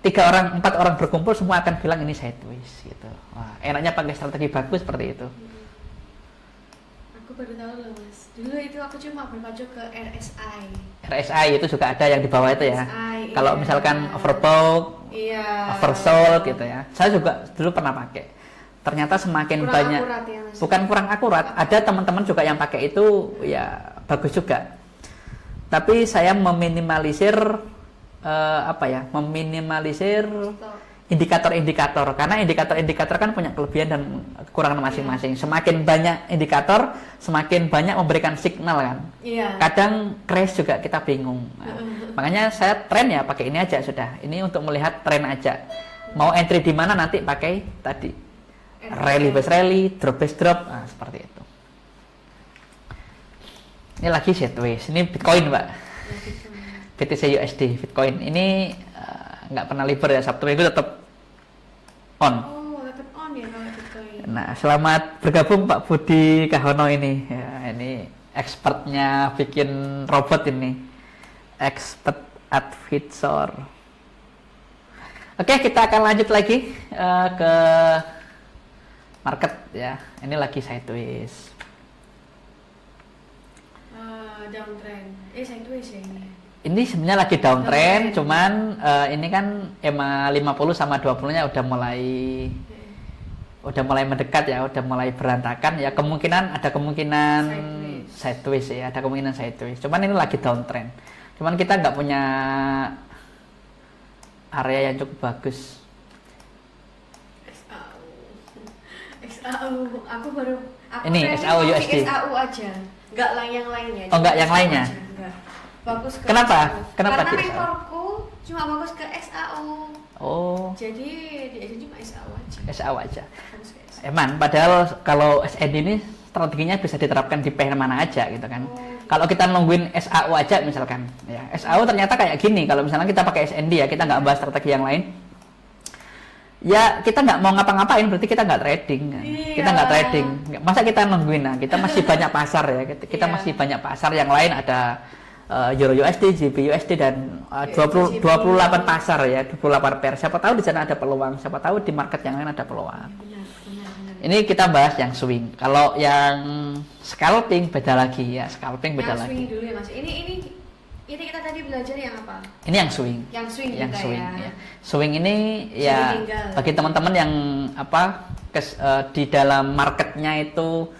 4 orang berkumpul semua akan bilang ini sideways gitu. Wah, enaknya pakai strategi bagus seperti itu. Aku baru tahu loh Mas. Dulu itu aku cuma berpacu ke RSI. RSI itu juga ada yang di bawah itu ya. RSI, kalau misalkan overbought, oversold gitu ya. Saya juga dulu pernah pakai. Ternyata semakin kurang banyak akurat ya, Mas? Bukan kurang akurat, ada teman-teman juga yang pakai itu ya bagus juga. Tapi saya meminimalisir meminimalisir indikator-indikator, karena indikator-indikator kan punya kelebihan dan kekurangan masing-masing. Semakin banyak indikator, semakin banyak memberikan signal kan. Kadang crash juga kita bingung. Makanya saya tren ya pakai ini aja sudah. Ini untuk melihat tren aja. Mau entry di mana nanti pakai tadi. Rally base rally, drop base drop, seperti itu. Ini lagi sideways. Ini Bitcoin Mbak. BTC USD, Bitcoin. Ini nggak pernah libur ya, Sabtu Minggu tetap on. Tetap on ya kalau Bitcoin. Nah, selamat bergabung Pak Budi Kahono ini. Ya, ini expertnya bikin robot ini. Expert advisor. Oke, kita akan lanjut lagi ke market ya. Ini lagi sideways. Downtrend. Sideways ya ini. Ini sebenarnya lagi downtrend, cuman ini kan EMA 50 sama 20-nya udah mulai mendekat ya, udah mulai berantakan ya. Ada kemungkinan sideways ya, ada kemungkinan sideways. Cuman ini lagi downtrend. Cuman kita nggak punya area yang cukup bagus. SAU, ini SAU USD. SAU aja, nggak yang lainnya. Oh, nggak yang lainnya. Bagus ke Kenapa? SAU. Kenapa Karena di mentorku cuma bagus ke SAU. Oh. Jadi dia cuma SAU aja. SAU aja. Bagus ke SAU. Emang padahal kalau SN ini strateginya bisa diterapkan di pair mana aja gitu kan. Kalau kita nungguin SAU aja misalkan, ya SAU ternyata kayak gini. Kalau misalnya kita pakai SND ya, kita nggak bahas strategi yang lain. Ya kita nggak mau ngapa-ngapain, berarti kita nggak trading kan? Kita nggak trading. Masa kita nungguin? Nah, kita masih banyak pasar ya. Kita masih banyak pasar yang lain, ada Euro USD, JP USD dan 28 pasar ya, 28 pair. Siapa tahu di sana ada peluang, siapa tahu di market yang lain ada peluang. Benar. Ini kita bahas yang swing. Kalau yang scalping beda lagi ya, scalping beda lagi. Yang swing dulu ya Mas. Ini kita tadi belajar yang apa? Ini yang swing. Yang swing Yang kita swing ya. ya. Swing ini ya bagi teman-teman yang di dalam marketnya itu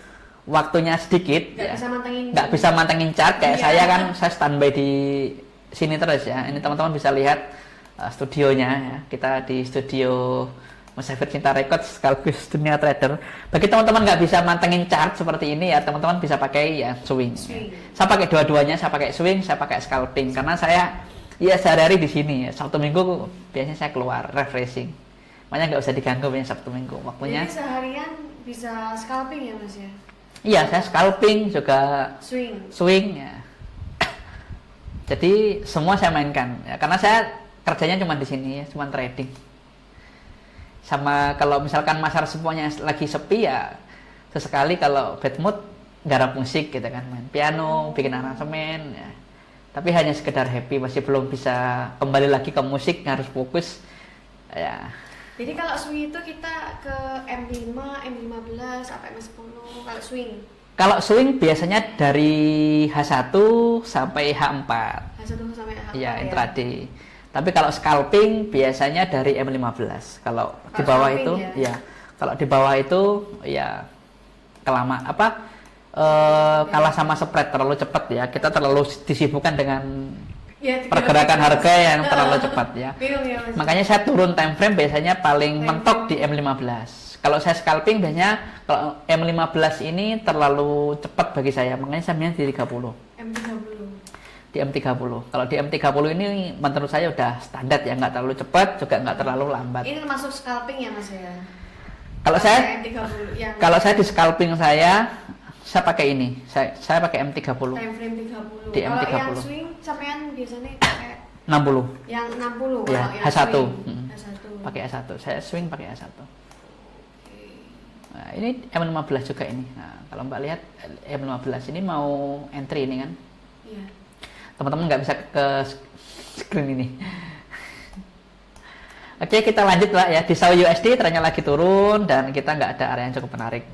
waktunya sedikit, nggak bisa mantengin chart kayak saya kan, saya standby di sini terus ya. Ini teman-teman bisa lihat studionya ya. Kita di studio Musafir Cinta Records sekaligus dunia trader. Bagi teman-teman nggak bisa mantengin chart seperti ini ya, teman-teman bisa pakai ya swing. Ya. Saya pakai dua-duanya, saya pakai swing, saya pakai scalping karena saya ya sehari-hari di sini ya. Sabtu Minggu biasanya saya keluar refreshing. Makanya nggak usah diganggu punya Sabtu Minggu waktunya. Jadi seharian bisa scalping ya Mas ya? Iya, saya scalping juga swing ya. Jadi semua saya mainkan ya, karena saya kerjanya cuma di sini ya, cuma trading. Sama kalau misalkan pasar semuanya lagi sepi ya, sesekali kalau bad mood garap musik gitu kan, main piano, bikin aransemen ya. Tapi hanya sekedar happy, masih belum bisa kembali lagi ke musik, harus fokus ya. Jadi kalau swing itu kita ke M5, M15, sampai M10 kalau swing. Kalau swing biasanya dari H1 sampai H4. H1 sampai H4 Iya, ya. intraday. Tapi kalau scalping biasanya dari M15. Kalau di bawah itu ya. Kalau di bawah itu ya kalah sama spread, terlalu cepat ya. Kita terlalu disibukkan dengan pergerakan harga yang terlalu cepat ya. Makanya saya turun time frame biasanya paling mentok di M15. Kalau saya scalping biasanya kalau M15 ini terlalu cepat bagi saya, makanya saya milih di 30. Di M30. Kalau di M30 ini menurut saya udah standar ya, nggak terlalu cepat juga nggak terlalu lambat. Ini termasuk scalping ya Mas ya? Kalau saya di scalping saya pakai ini. Saya pakai M30. Time frame 30. Di M30. Kalau yang swing sampean biasanya pakai 60. Yang 60 ya, yang H1. H1. Pakai H1. Saya swing pakai H1. Nah, ini M15 juga ini. Nah, kalau Mbak lihat M15 ini mau entry ini kan. Iya. Teman-teman nggak bisa ke screen ini. Oke, kita lanjut lah ya. Di SAW USD trennya lagi turun dan kita nggak ada area yang cukup menarik.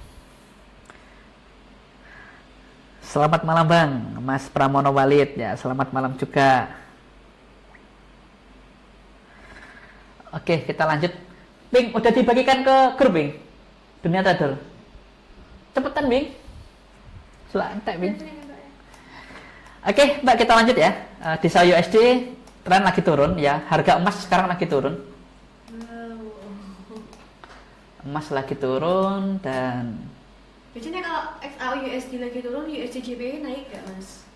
Selamat malam Bang, Mas Pramono Walid ya. Selamat malam juga. Oke, kita lanjut. Bing, udah dibagikan ke grup Bing? Dunia trader. Cepetan Bing. Selantai Bing. Oke, Mbak, kita lanjut ya. Di SAW USD tren lagi turun ya. Harga emas sekarang lagi turun. Emas lagi turun dan biasanya kalau XAU USD lagi turun, USD JPY naik gak Mas?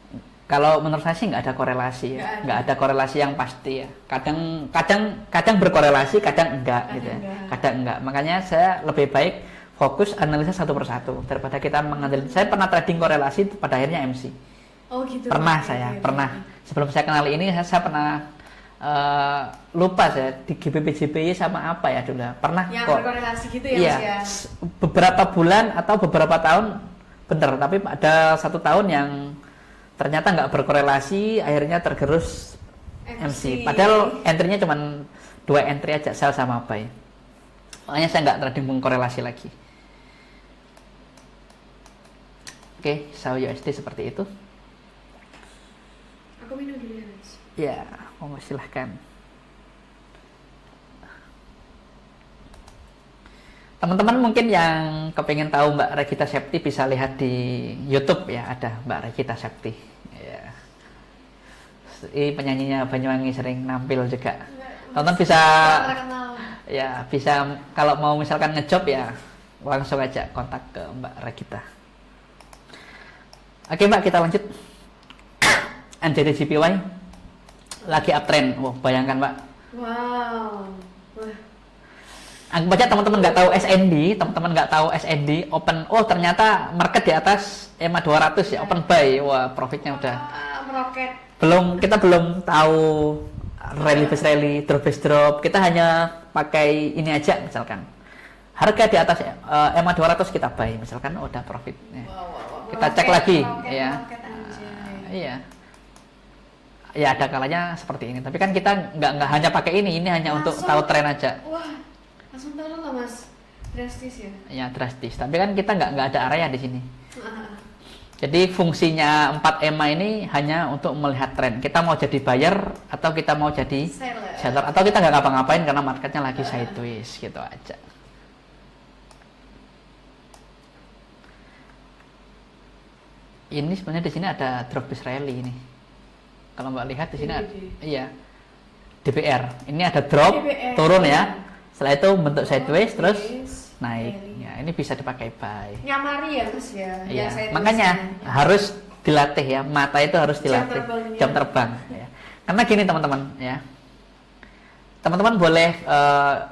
Kalau menurut saya sih nggak ada korelasi ya. Nggak ada korelasi yang pasti ya. Kadang berkorelasi, kadang enggak gitu ya. Kadang enggak. Makanya saya lebih baik fokus analisa satu persatu daripada kita menganalisis. Saya pernah trading korelasi pada akhirnya MC. Oh gitu. Pernah saya, pernah. Sebelum saya kenal ini saya pernah lupa saya di GBP JPY sama apa ya dulu. Pernah yang kok. berkorelasi gitu ya Iya, Mas ya. Beberapa bulan atau beberapa tahun bener, tapi ada satu tahun yang ternyata nggak berkorelasi, akhirnya tergerus MC. Padahal entry-nya cuma 2 entry aja, sell sama buy. Makanya saya nggak trading mengkorelasi lagi. Oke, SAW USD seperti itu. Aku minum dulu ya Mas. Ya, monggo silahkan. Teman-teman mungkin yang kepengen tahu Mbak Regita Septi bisa lihat di YouTube ya, ada Mbak Regita Septi. Ya. Ini penyanyinya Banyuwangi sering nampil juga. Tonton bisa ya, bisa kalau mau misalkan ngejob ya langsung aja kontak ke Mbak Regita. Oke Mbak, kita lanjut. NZD/JPY lagi uptrend. Wah, bayangkan Mbak. Wow. Wah. Anggap aja teman-teman nggak tahu SND, teman-teman nggak tahu SND open. Oh ternyata market di atas EMA 200 ya, open buy. Wah, profitnya udah meroket. Kita belum tahu rally base rally, drop base drop. Kita hanya pakai ini aja misalkan. Harga di atas EMA 200 kita buy misalkan, oh, udah profit. Wow. Kita cek lagi ya. Iya. Ya ada kalanya seperti ini. Tapi kan kita nggak hanya pakai ini hanya langsung, untuk tahu tren aja. Wah, langsung turun lah Mas. Drastis ya. Ya drastis. Tapi kan kita nggak ada area di sini. Jadi fungsinya 4 EMA ini hanya untuk melihat tren. Kita mau jadi buyer atau kita mau jadi seller atau kita nggak ngapa-ngapain karena marketnya lagi sideways gitu aja. Ini sebenarnya di sini ada drop base rally ini. Kalau Mbak lihat di sini iya. DBR. Ini ada drop, turun ya. Setelah itu bentuk sideways terus naik. Ya, ini bisa dipakai buy. Nyamari ya Mas ya. Iya. Makanya harus dilatih ya. Mata itu harus dilatih. Jam terbang ya. Karena gini teman-teman ya. Teman-teman boleh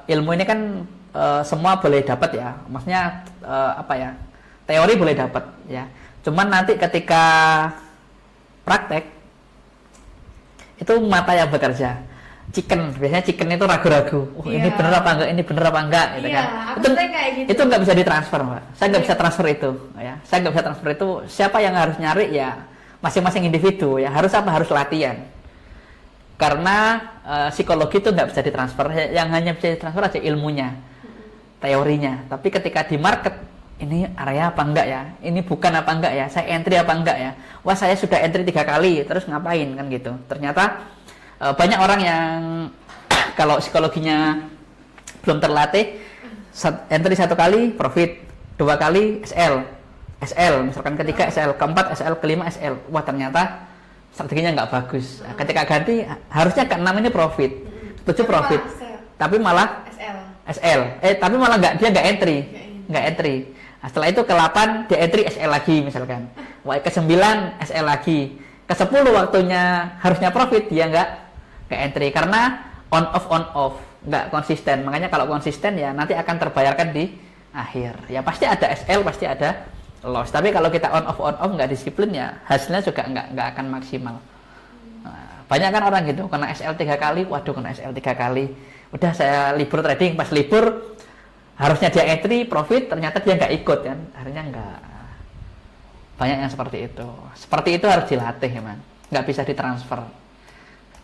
ilmu ini kan semua boleh dapat ya. Maksudnya apa ya? Teori boleh dapat ya. Cuman nanti ketika praktek itu mata yang bekerja. chicken. Biasanya chicken itu ragu-ragu. Oh, ini bener apa enggak? Ini bener apa enggak? Gitu kan. Kayak gitu. Itu nggak bisa ditransfer, Mbak. Saya nggak bisa transfer itu. Ya, saya nggak bisa transfer itu. Siapa yang harus nyari ya masing-masing individu ya. Harus apa? Harus latihan. Karena psikologi itu nggak bisa ditransfer. Yang hanya bisa ditransfer aja ilmunya, teorinya. Tapi ketika di market, ini area apa enggak ya? Ini bukan apa enggak ya? Saya entry apa enggak ya? Wah, saya sudah entry 3 kali, terus ngapain kan gitu. Ternyata banyak orang yang kalau psikologinya belum terlatih, entry 1 kali profit, 2 kali SL, misalkan ketiga SL, keempat SL, kelima SL. Wah, ternyata strateginya nggak bagus. Ketika ganti harusnya ke-6 ini profit, 7 profit, tapi malah SL. Tapi malah dia nggak entry. Nah, setelah itu ke-8 dia entry SL lagi misalkan. Wah, ke-9 SL lagi. Ke-10 waktunya harusnya profit, dia nggak entry karena on off nggak konsisten. Makanya kalau konsisten ya nanti akan terbayarkan di akhir. Ya pasti ada SL, pasti ada loss. Tapi kalau kita on off nggak disiplin ya hasilnya juga nggak akan maksimal. Nah, banyak kan orang gitu kena SL 3 kali, waduh kena SL 3 kali. Udah saya libur trading, pas libur harusnya dia entry profit, ternyata dia nggak ikut kan. Akhirnya nggak. Banyak yang seperti itu. Seperti itu harus dilatih ya, man. Nggak bisa ditransfer.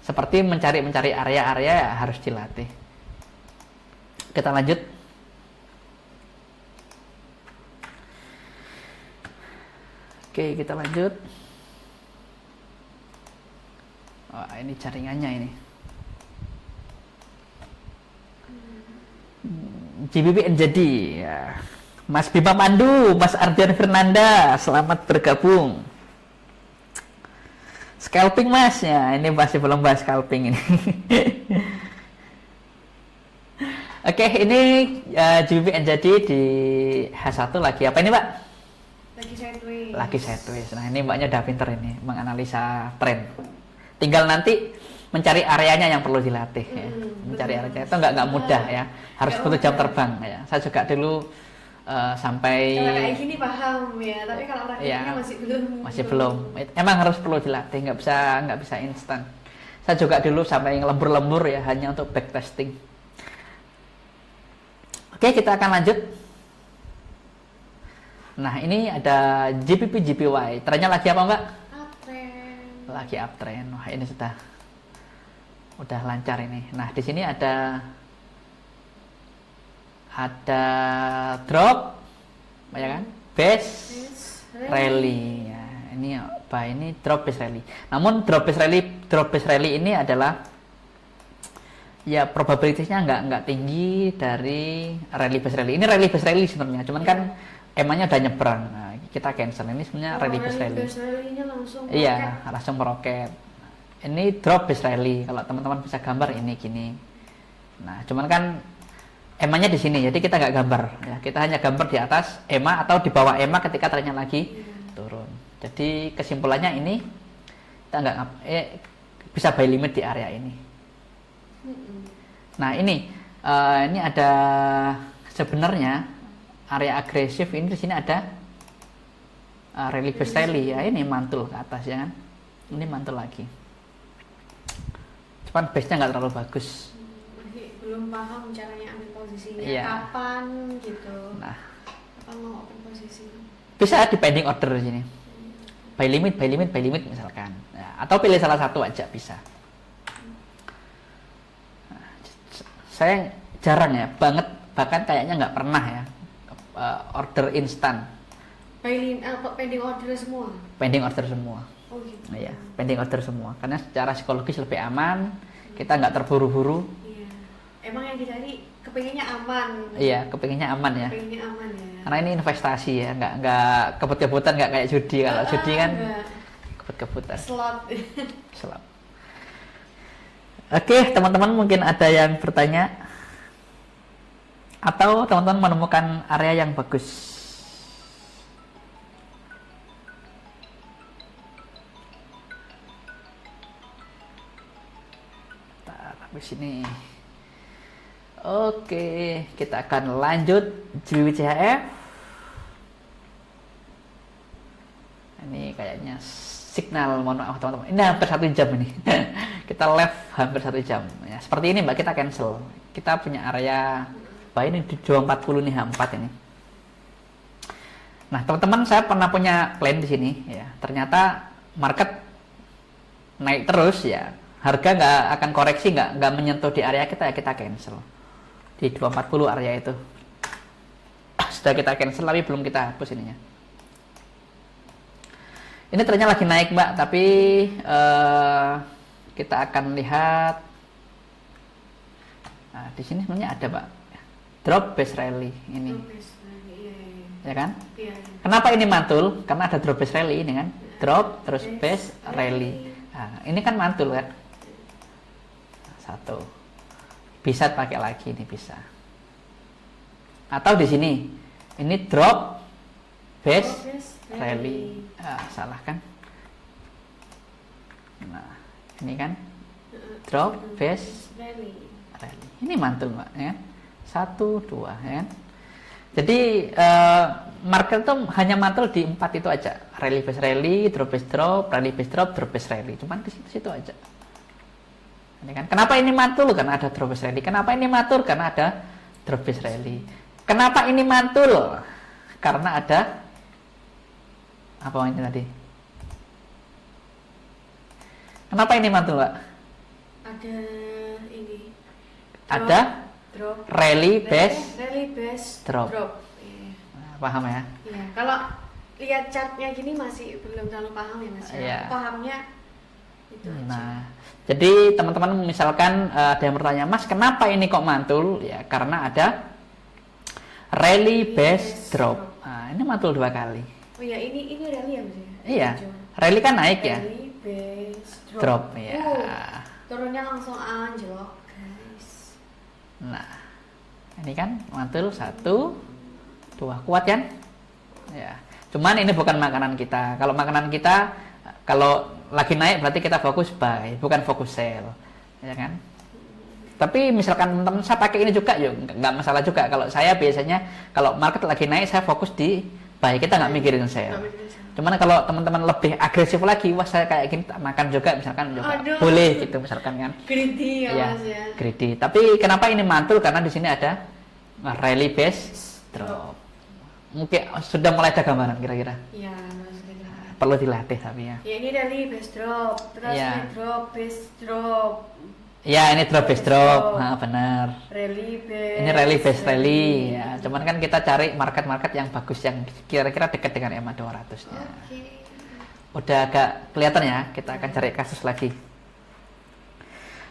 Seperti mencari area-area ya harus dilatih. Kita lanjut. Oke, kita lanjut. Wah, ini jaringannya ini. GBBN jadi ya. Mas Bima Pandu, Mas Ardian Fernanda, selamat bergabung. Scalping Mas ya, ini masih belum bahas scalping ini. Oke, ini GBBN jadi di H1 lagi apa ini, Pak? Lagi sideways. Nah, ini Mbaknya udah pinter ini menganalisa tren. Tinggal nanti mencari areanya yang perlu dilatih ya. Mencari areanya itu nggak mudah ya. Harus butuh jam terbang ya. Saya juga dulu sampai kalau kayak gini paham ya, tapi kalau praktiknya ya, masih belum. Emang harus perlu dilatih, nggak bisa instan. Saya juga dulu sampai lembur-lembur ya hanya untuk backtesting. Oke, kita akan lanjut. Nah, ini ada GBP JPY. Trennya lagi apa, Mbak? Uptrend. Lagi uptrend. Wah, ini udah lancar ini. Nah, di sini ada drop, ya kan? Base rally. Ya, ini drop base rally. Namun drop base rally ini adalah ya probabilitasnya nggak tinggi dari rally base rally. Ini rally base rally sebenarnya, cuman kan emangnya udah nyebrang. Nah, kita cancel. Ini sebenarnya rally base rally. Iya, langsung meroket. Ini drop base rally. Kalau teman-teman bisa gambar ini gini. Nah, cuman kan EMA-nya di sini, jadi kita nggak gambar. Ya, kita hanya gambar di atas EMA atau di bawah EMA ketika trennya lagi turun. Jadi kesimpulannya ini kita nggak bisa buy limit di area ini. Nah, ini ada sebenarnya area agresif ini di sini ada rally base rally ya, ini mantul ke atas ya kan. Ini mantul lagi. Cuman base-nya nggak terlalu bagus. Belum paham caranya ambil posisinya, kapan gitu. Nah, kapan mau open posisi? Bisa di pending order di sini. Buy limit misalkan. Nah, atau pilih salah satu aja bisa. Nah, saya jarang ya, bahkan kayaknya nggak pernah ya order instan. Pending order semua. Pending order semua. Oh gitu. Iya, pending order semua. Karena secara psikologis lebih aman, kita nggak terburu-buru. Emang yang dicari kepengennya aman. Iya, kepengennya aman ya. Kepengennya aman ya. Karena ini investasi ya, nggak kebut-kebutan, nggak kayak judi. Kalau judi kan kebut-kebutan. Slot. Oke, teman-teman mungkin ada yang bertanya atau teman-teman menemukan area yang bagus. Habis ini. Oke, kita akan lanjut GBWCHF. Ini kayaknya signal, mohon maaf teman-teman. Ini hampir 1 jam ini. kita live hampir 1 jam ya. Seperti ini Mbak, kita cancel. Kita punya area ini di 240 nih H4 ini. Nah, teman-teman, saya pernah punya plan di sini ya. Ternyata market naik terus ya. Harga nggak akan koreksi, nggak menyentuh di area kita ya, kita cancel di 240 area itu. Sudah kita cancel tapi belum kita hapus ininya. Ini trennya lagi naik Mbak, tapi kita akan lihat. Nah, di sini sebenarnya ada Mbak, drop base rally ini, ya kan? Iya. Kenapa ini mantul? Karena ada drop base rally ini kan, drop terus base rally. Nah, ini kan mantul kan? Satu, bisa pakai lagi ini bisa. Atau di sini, ini drop base rally. Salah kan? Nah, ini kan drop base rally. Ini mantul Mbak ya. 1, 2 ya. Jadi market tuh hanya mantul di 4 itu aja. Rally base rally, drop base drop, rally base drop, drop base rally. Cuman di situ aja. Ini kan. Kenapa ini mantul? Karena ada drop base rally. Kenapa ini mantul? Karena ada drop base rally. Kenapa ini mantul? Karena ada apa ini tadi? Kenapa ini mantul, Mbak? Ada ini. Ada drop, rally base drop. Nah, paham ya? Iya. Kalau lihat chartnya gini masih belum terlalu paham ya Mas. Iya. Pahamnya itu aja. Nah, jadi teman-teman misalkan ada yang bertanya, Mas, kenapa ini kok mantul? Ya, karena ada rally base drop. Nah, ini mantul 2 kali. Oh ya, ini rally ya Mas ya? Iya. Rally kan naik ya. Rally base Drop ya. Turunnya langsung anjlok, guys. Nah, ini kan mantul 1, 2, kuat kan? Ya. Cuman ini bukan makanan kita. Kalau makanan kita, kalau lagi naik berarti kita fokus buy, bukan fokus sell, ya kan? Tapi misalkan teman-teman saya pakai ini juga, yuk nggak masalah juga. Kalau saya biasanya kalau market lagi naik saya fokus di buy, kita nggak mikirin sell. Cuman kalau teman-teman lebih agresif lagi, wah saya kayak gini tak makan juga, misalkan juga boleh gitu misalkan kan. Greedy ya, Mas ya. Greedy. Tapi kenapa ini mantul? Karena di sini ada rally base drop. Mungkin sudah mulai ada gambaran kira-kira. Iya, Mas. Perlu dilatih tapi ya. Ya ini rally base drop, terus ini drop base drop. Ya ini drop base drop, nah, benar. Rally base. Ini rally base rally ya. Cuman kan kita cari market-market yang bagus, yang kira-kira dekat dengan EMA 200-nya. Okay. Udah agak kelihatan ya. Kita akan cari kasus lagi.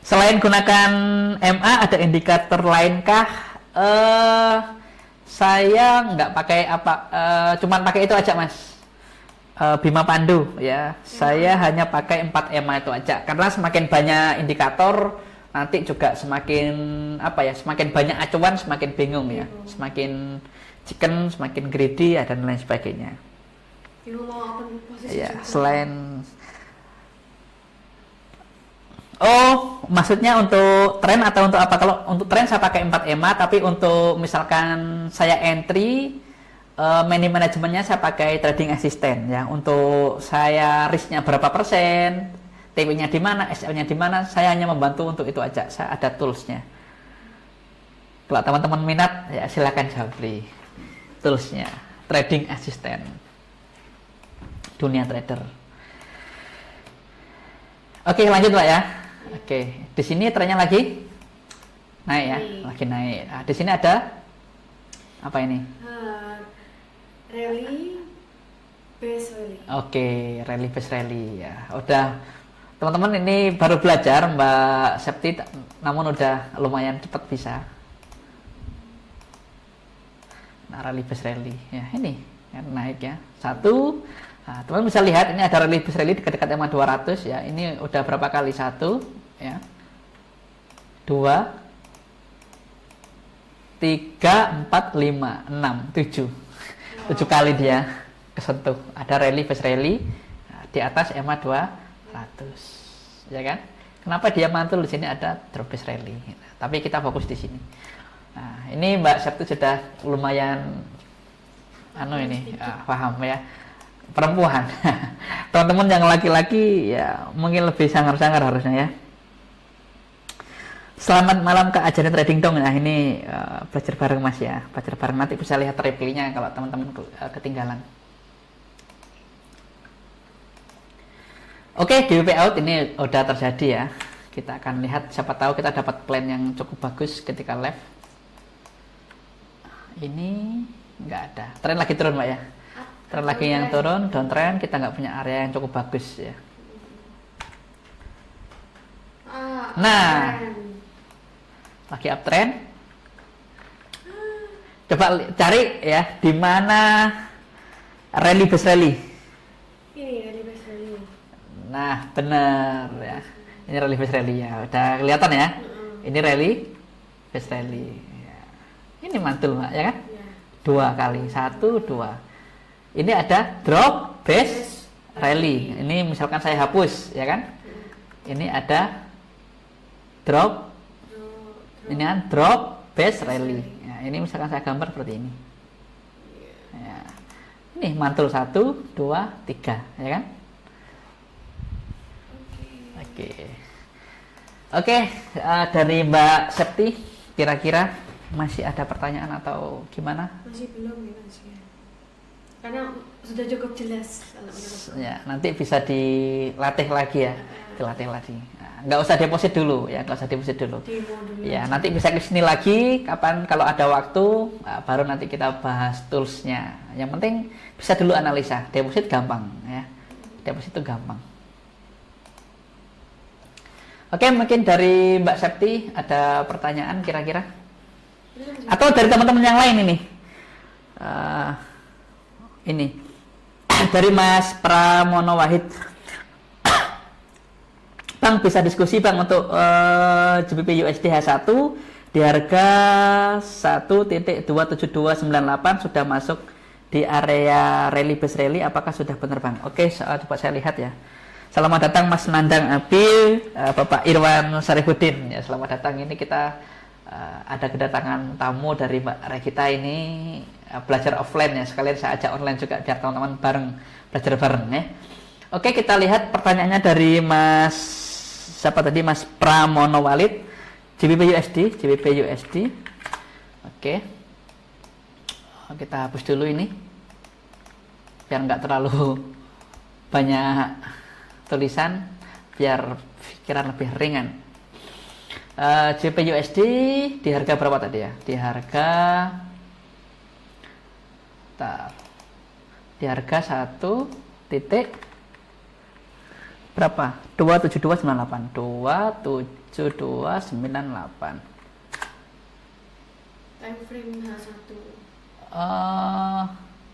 Selain gunakan MA, ada indikator lainkah? Saya nggak pakai apa, cuman pakai itu aja Mas. Bima Pandu ya. Saya hanya pakai 4 EMA itu aja. Karena semakin banyak indikator, nanti juga semakin apa ya, semakin banyak acuan, semakin bingung ya. Semakin chicken, semakin greedy ya, dan lain sebagainya. Ya, selain maksudnya untuk tren atau untuk apa? Kalau untuk tren saya pakai 4 EMA, tapi untuk misalkan saya entry, money manajemennya saya pakai trading assistant ya. Untuk saya risknya berapa persen, TP-nya di mana, SL-nya di mana, saya hanya membantu untuk itu aja. Saya ada toolsnya. Kalau teman-teman minat ya silakan japri toolsnya, trading assistant, dunia trader. Oke, lanjut Pak ya. Oke, di sini trennya lagi naik ya, lagi naik. Nah, di sini ada apa ini? Rally base rally. Oke, rally base rally ya. Udah teman-teman ini baru belajar Mbak Septi, namun udah lumayan cepat bisa. Nah, rally base rally ya, ini kan naik ya. 1. Nah, teman-teman bisa lihat ini ada rally base rally dekat-dekat EMA 200 ya. Ini udah berapa kali? 1 ya. 2 3 4 5 6 7. 7 kali dia kesentuh. Ada rally base rally di atas EMA 200, ya kan? Kenapa dia mantul? Di sini ada drop base rally. Nah, tapi kita fokus di sini. Nah, ini Mbak Septu sudah lumayan paham ya. Perempuan. Teman-teman yang laki-laki ya mungkin lebih sangar-sangar harusnya ya. Selamat malam Kak Ajana Trading Dong. Nah ini belajar bareng Mas ya. Belajar bareng, nanti bisa lihat replaynya kalau teman-teman ketinggalan. Oke, GBP out ini udah terjadi ya. Kita akan lihat, siapa tahu kita dapat plan yang cukup bagus ketika live. Ini nggak ada. Tren lagi turun Mbak ya. Tren lagi yang turun, downtrend, kita nggak punya area yang cukup bagus ya. Nah, lagi uptrend. Coba cari ya di mana rally base rally. Ini rally base rally. Nah, bener ya. Ini rally base rally ya. Udah kelihatan ya. Ini rally base rally. Ya. Ini mantul Mbak ya kan? Ya. 2 kali, 1, 2. Ini ada drop base rally. Ini misalkan saya hapus ya kan? Ini ada drop. Ini kan drop base rally. Ya, ini misalkan saya gambar seperti ini. Ya. Ini mantul 1, 2, 3, ya kan? Oke, dari Mbak Septi, kira-kira masih ada pertanyaan atau gimana? Masih belum ya Mas ya. Karena sudah cukup jelas. Ya, nanti bisa dilatih lagi ya, dilatih lagi. Nggak usah deposit dulu ya, nggak usah deposit dulu. Ya, nanti bisa ke sini lagi kapan kalau ada waktu, baru nanti kita bahas toolsnya. Yang penting bisa dulu analisa. Deposit gampang ya, deposit itu gampang. Oke, mungkin dari Mbak Septi ada pertanyaan kira-kira? Atau dari teman-teman yang lain ini? Ini dari Mas Pramono Wahid. Bang, bisa diskusi Bang untuk GBP USD H1 di harga 1.27298 sudah masuk di area rally base rally, apakah sudah benar Bang? Oke, coba saya lihat ya. Selamat datang Mas Nandang Abil, Bapak Irwan Sarifudin. Ya, selamat datang. Ini kita ada kedatangan tamu dari Mbak Regita ini belajar offline ya. Sekalian saya ajak online juga biar teman-teman bareng belajar bareng ya. Oke, kita lihat pertanyaannya dari Mas siapa tadi, Mas Pramono Walid. GBP USD. Oke. Kita hapus dulu ini biar nggak terlalu banyak tulisan, biar pikiran lebih ringan. GBP USD di harga berapa tadi ya? Di harga satu titik berapa? 27298. 27298. Time frame H1.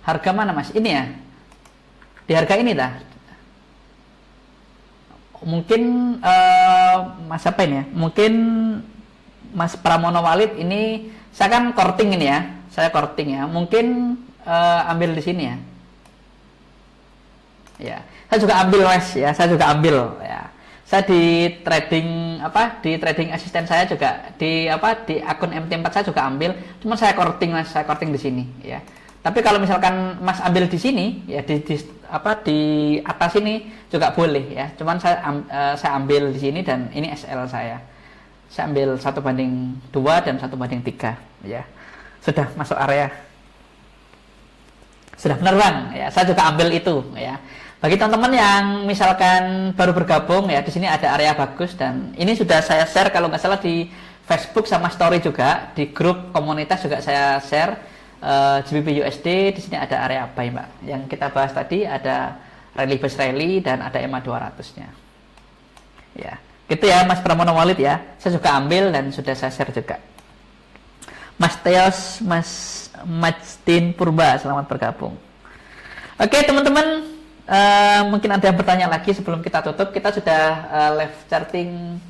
Harga mana Mas? Ini ya? Di harga ini dah. Mungkin Mas apa ini ya? Mungkin Mas Pramono Walid ini, saya kan korting ini ya. Saya korting ya. Mungkin ambil di sini ya. Ya, saya juga ambil Mas ya, saya juga ambil ya. Saya di trading di trading asisten saya juga di akun MT4 saya juga ambil. Cuma saya korting Mas, saya korting di sini ya. Tapi kalau misalkan Mas ambil di sini ya di atas ini juga boleh ya. Cuman saya ambil di sini dan ini SL saya. Saya ambil 1:2 dan 1:3 ya. Sudah masuk area. Sudah benar Bang ya, saya juga ambil itu ya. Bagi teman-teman yang misalkan baru bergabung ya, di sini ada area bagus dan ini sudah saya share kalau nggak salah di Facebook sama story juga, di grup komunitas juga saya share GBP USD. Di sini ada area buy Mbak. Yang kita bahas tadi ada rally base rally dan ada EMA 200-nya. Ya, gitu ya Mas Pramono Walid ya. Saya juga ambil dan sudah saya share juga. Mas Teos, Mas Majtin Purba, selamat bergabung. Oke teman-teman, mungkin ada yang bertanya lagi sebelum kita tutup. Kita sudah live charting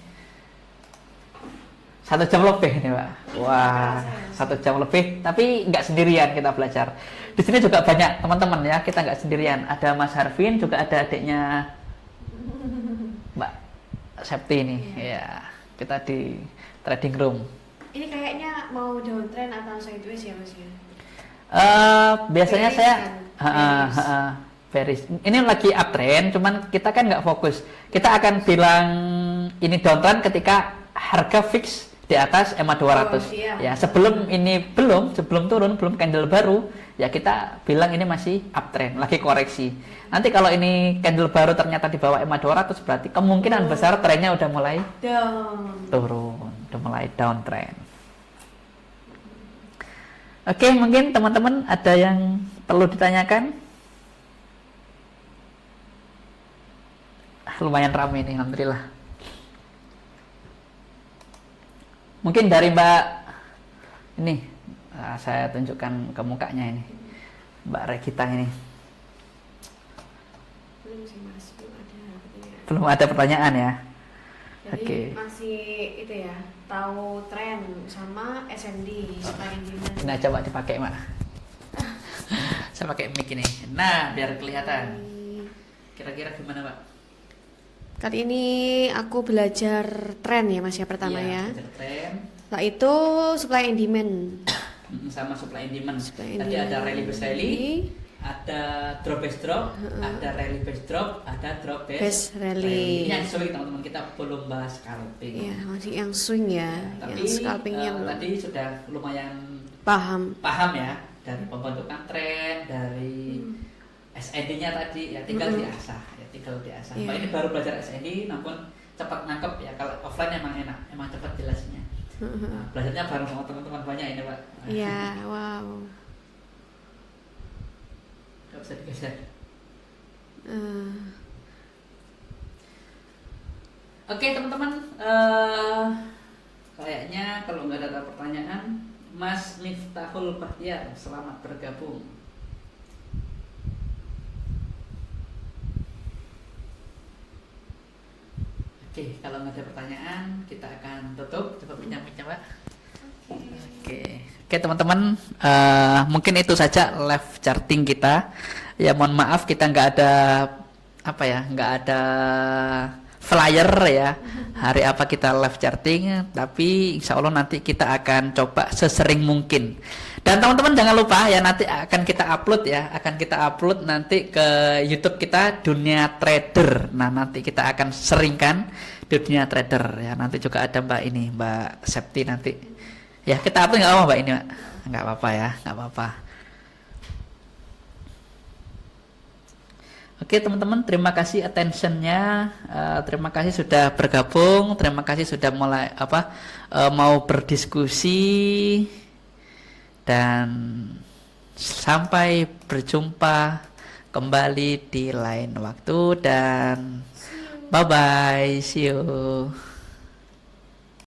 1 jam lebih nih Mbak. Wah, 1 jam lebih, tapi nggak sendirian kita belajar. Di sini juga banyak teman-teman ya, kita nggak sendirian. Ada Mas Harvin, juga ada adiknya Mbak Septi ini. Ya, kita di trading room. Ini kayaknya mau downtrend atau sideways ya Mas ya? Biasanya bearish saya bearish. Ini lagi uptrend, cuman kita kan nggak fokus. Kita akan bilang ini downtrend ketika harga fix di atas EMA 200. iya. Ya, sebelum turun, belum candle baru, ya kita bilang ini masih uptrend, lagi koreksi. Nanti kalau ini candle baru ternyata di bawah EMA 200, berarti kemungkinan besar trennya udah mulai turun, udah mulai downtrend. Oke, mungkin teman-teman ada yang perlu ditanyakan? Lumayan ramai nih, alhamdulillah. Mungkin dari Mbak ini, saya tunjukkan ke mukanya ini, Mbak Regita ini. Belum sih Mas, Belum ada pertanyaan ya. Jadi Oke. masih itu ya, tahu tren sama SND supply and demand. Nah, coba dipakai, Mbak. Saya pakai mic ini. Nah, biar kelihatan. Kira-kira gimana, Mbak? Kali ini aku belajar tren ya Mas ya pertama Iya, ya. belajar tren. Nah itu supply and demand. Sama supply and demand. Supply and Tadi ada demand. rally base rally, ada drop base drop, ada rally base drop, ada drop base Base rally. Ini yang swing teman-teman, kita belum bahas scalping. Iya masih yang swing ya, Tapi yang scalpingnya belum. tadi sudah lumayan Paham. ya dari pembentukan tren, dari SND-nya tadi ya tinggal diasah. Iya. Mbak ini baru belajar SND, namun cepat nangkep ya. Kalau offline emang enak, emang cepat jelasnya. Nah, belajarnya bareng sama teman-teman banyak ini, Pak. Iya, wow. Gak bisa digeser. Oke teman-teman, kayaknya kalau nggak ada pertanyaan, Mas Miftahul Bahtiar, selamat bergabung. Oke, kalau nggak ada pertanyaan, kita akan tutup. Coba pinjam-pinjam, Pak. Oke teman-teman, mungkin itu saja live charting kita. Ya mohon maaf kita nggak ada nggak ada flyer ya hari apa kita live charting, tapi insya Allah nanti kita akan coba sesering mungkin. Dan teman-teman jangan lupa ya, nanti akan kita upload nanti ke YouTube kita Dunia Trader. Nah nanti kita akan seringkan Dunia Trader ya. Nanti juga ada Mbak Septi nanti. Ya kita upload nggak apa Mbak ini, Mbak? Nggak apa-apa ya, nggak apa-apa. Oke teman-teman, terima kasih attentionnya, terima kasih sudah bergabung, terima kasih sudah mulai mau berdiskusi, dan sampai berjumpa kembali di lain waktu, dan bye bye, see you.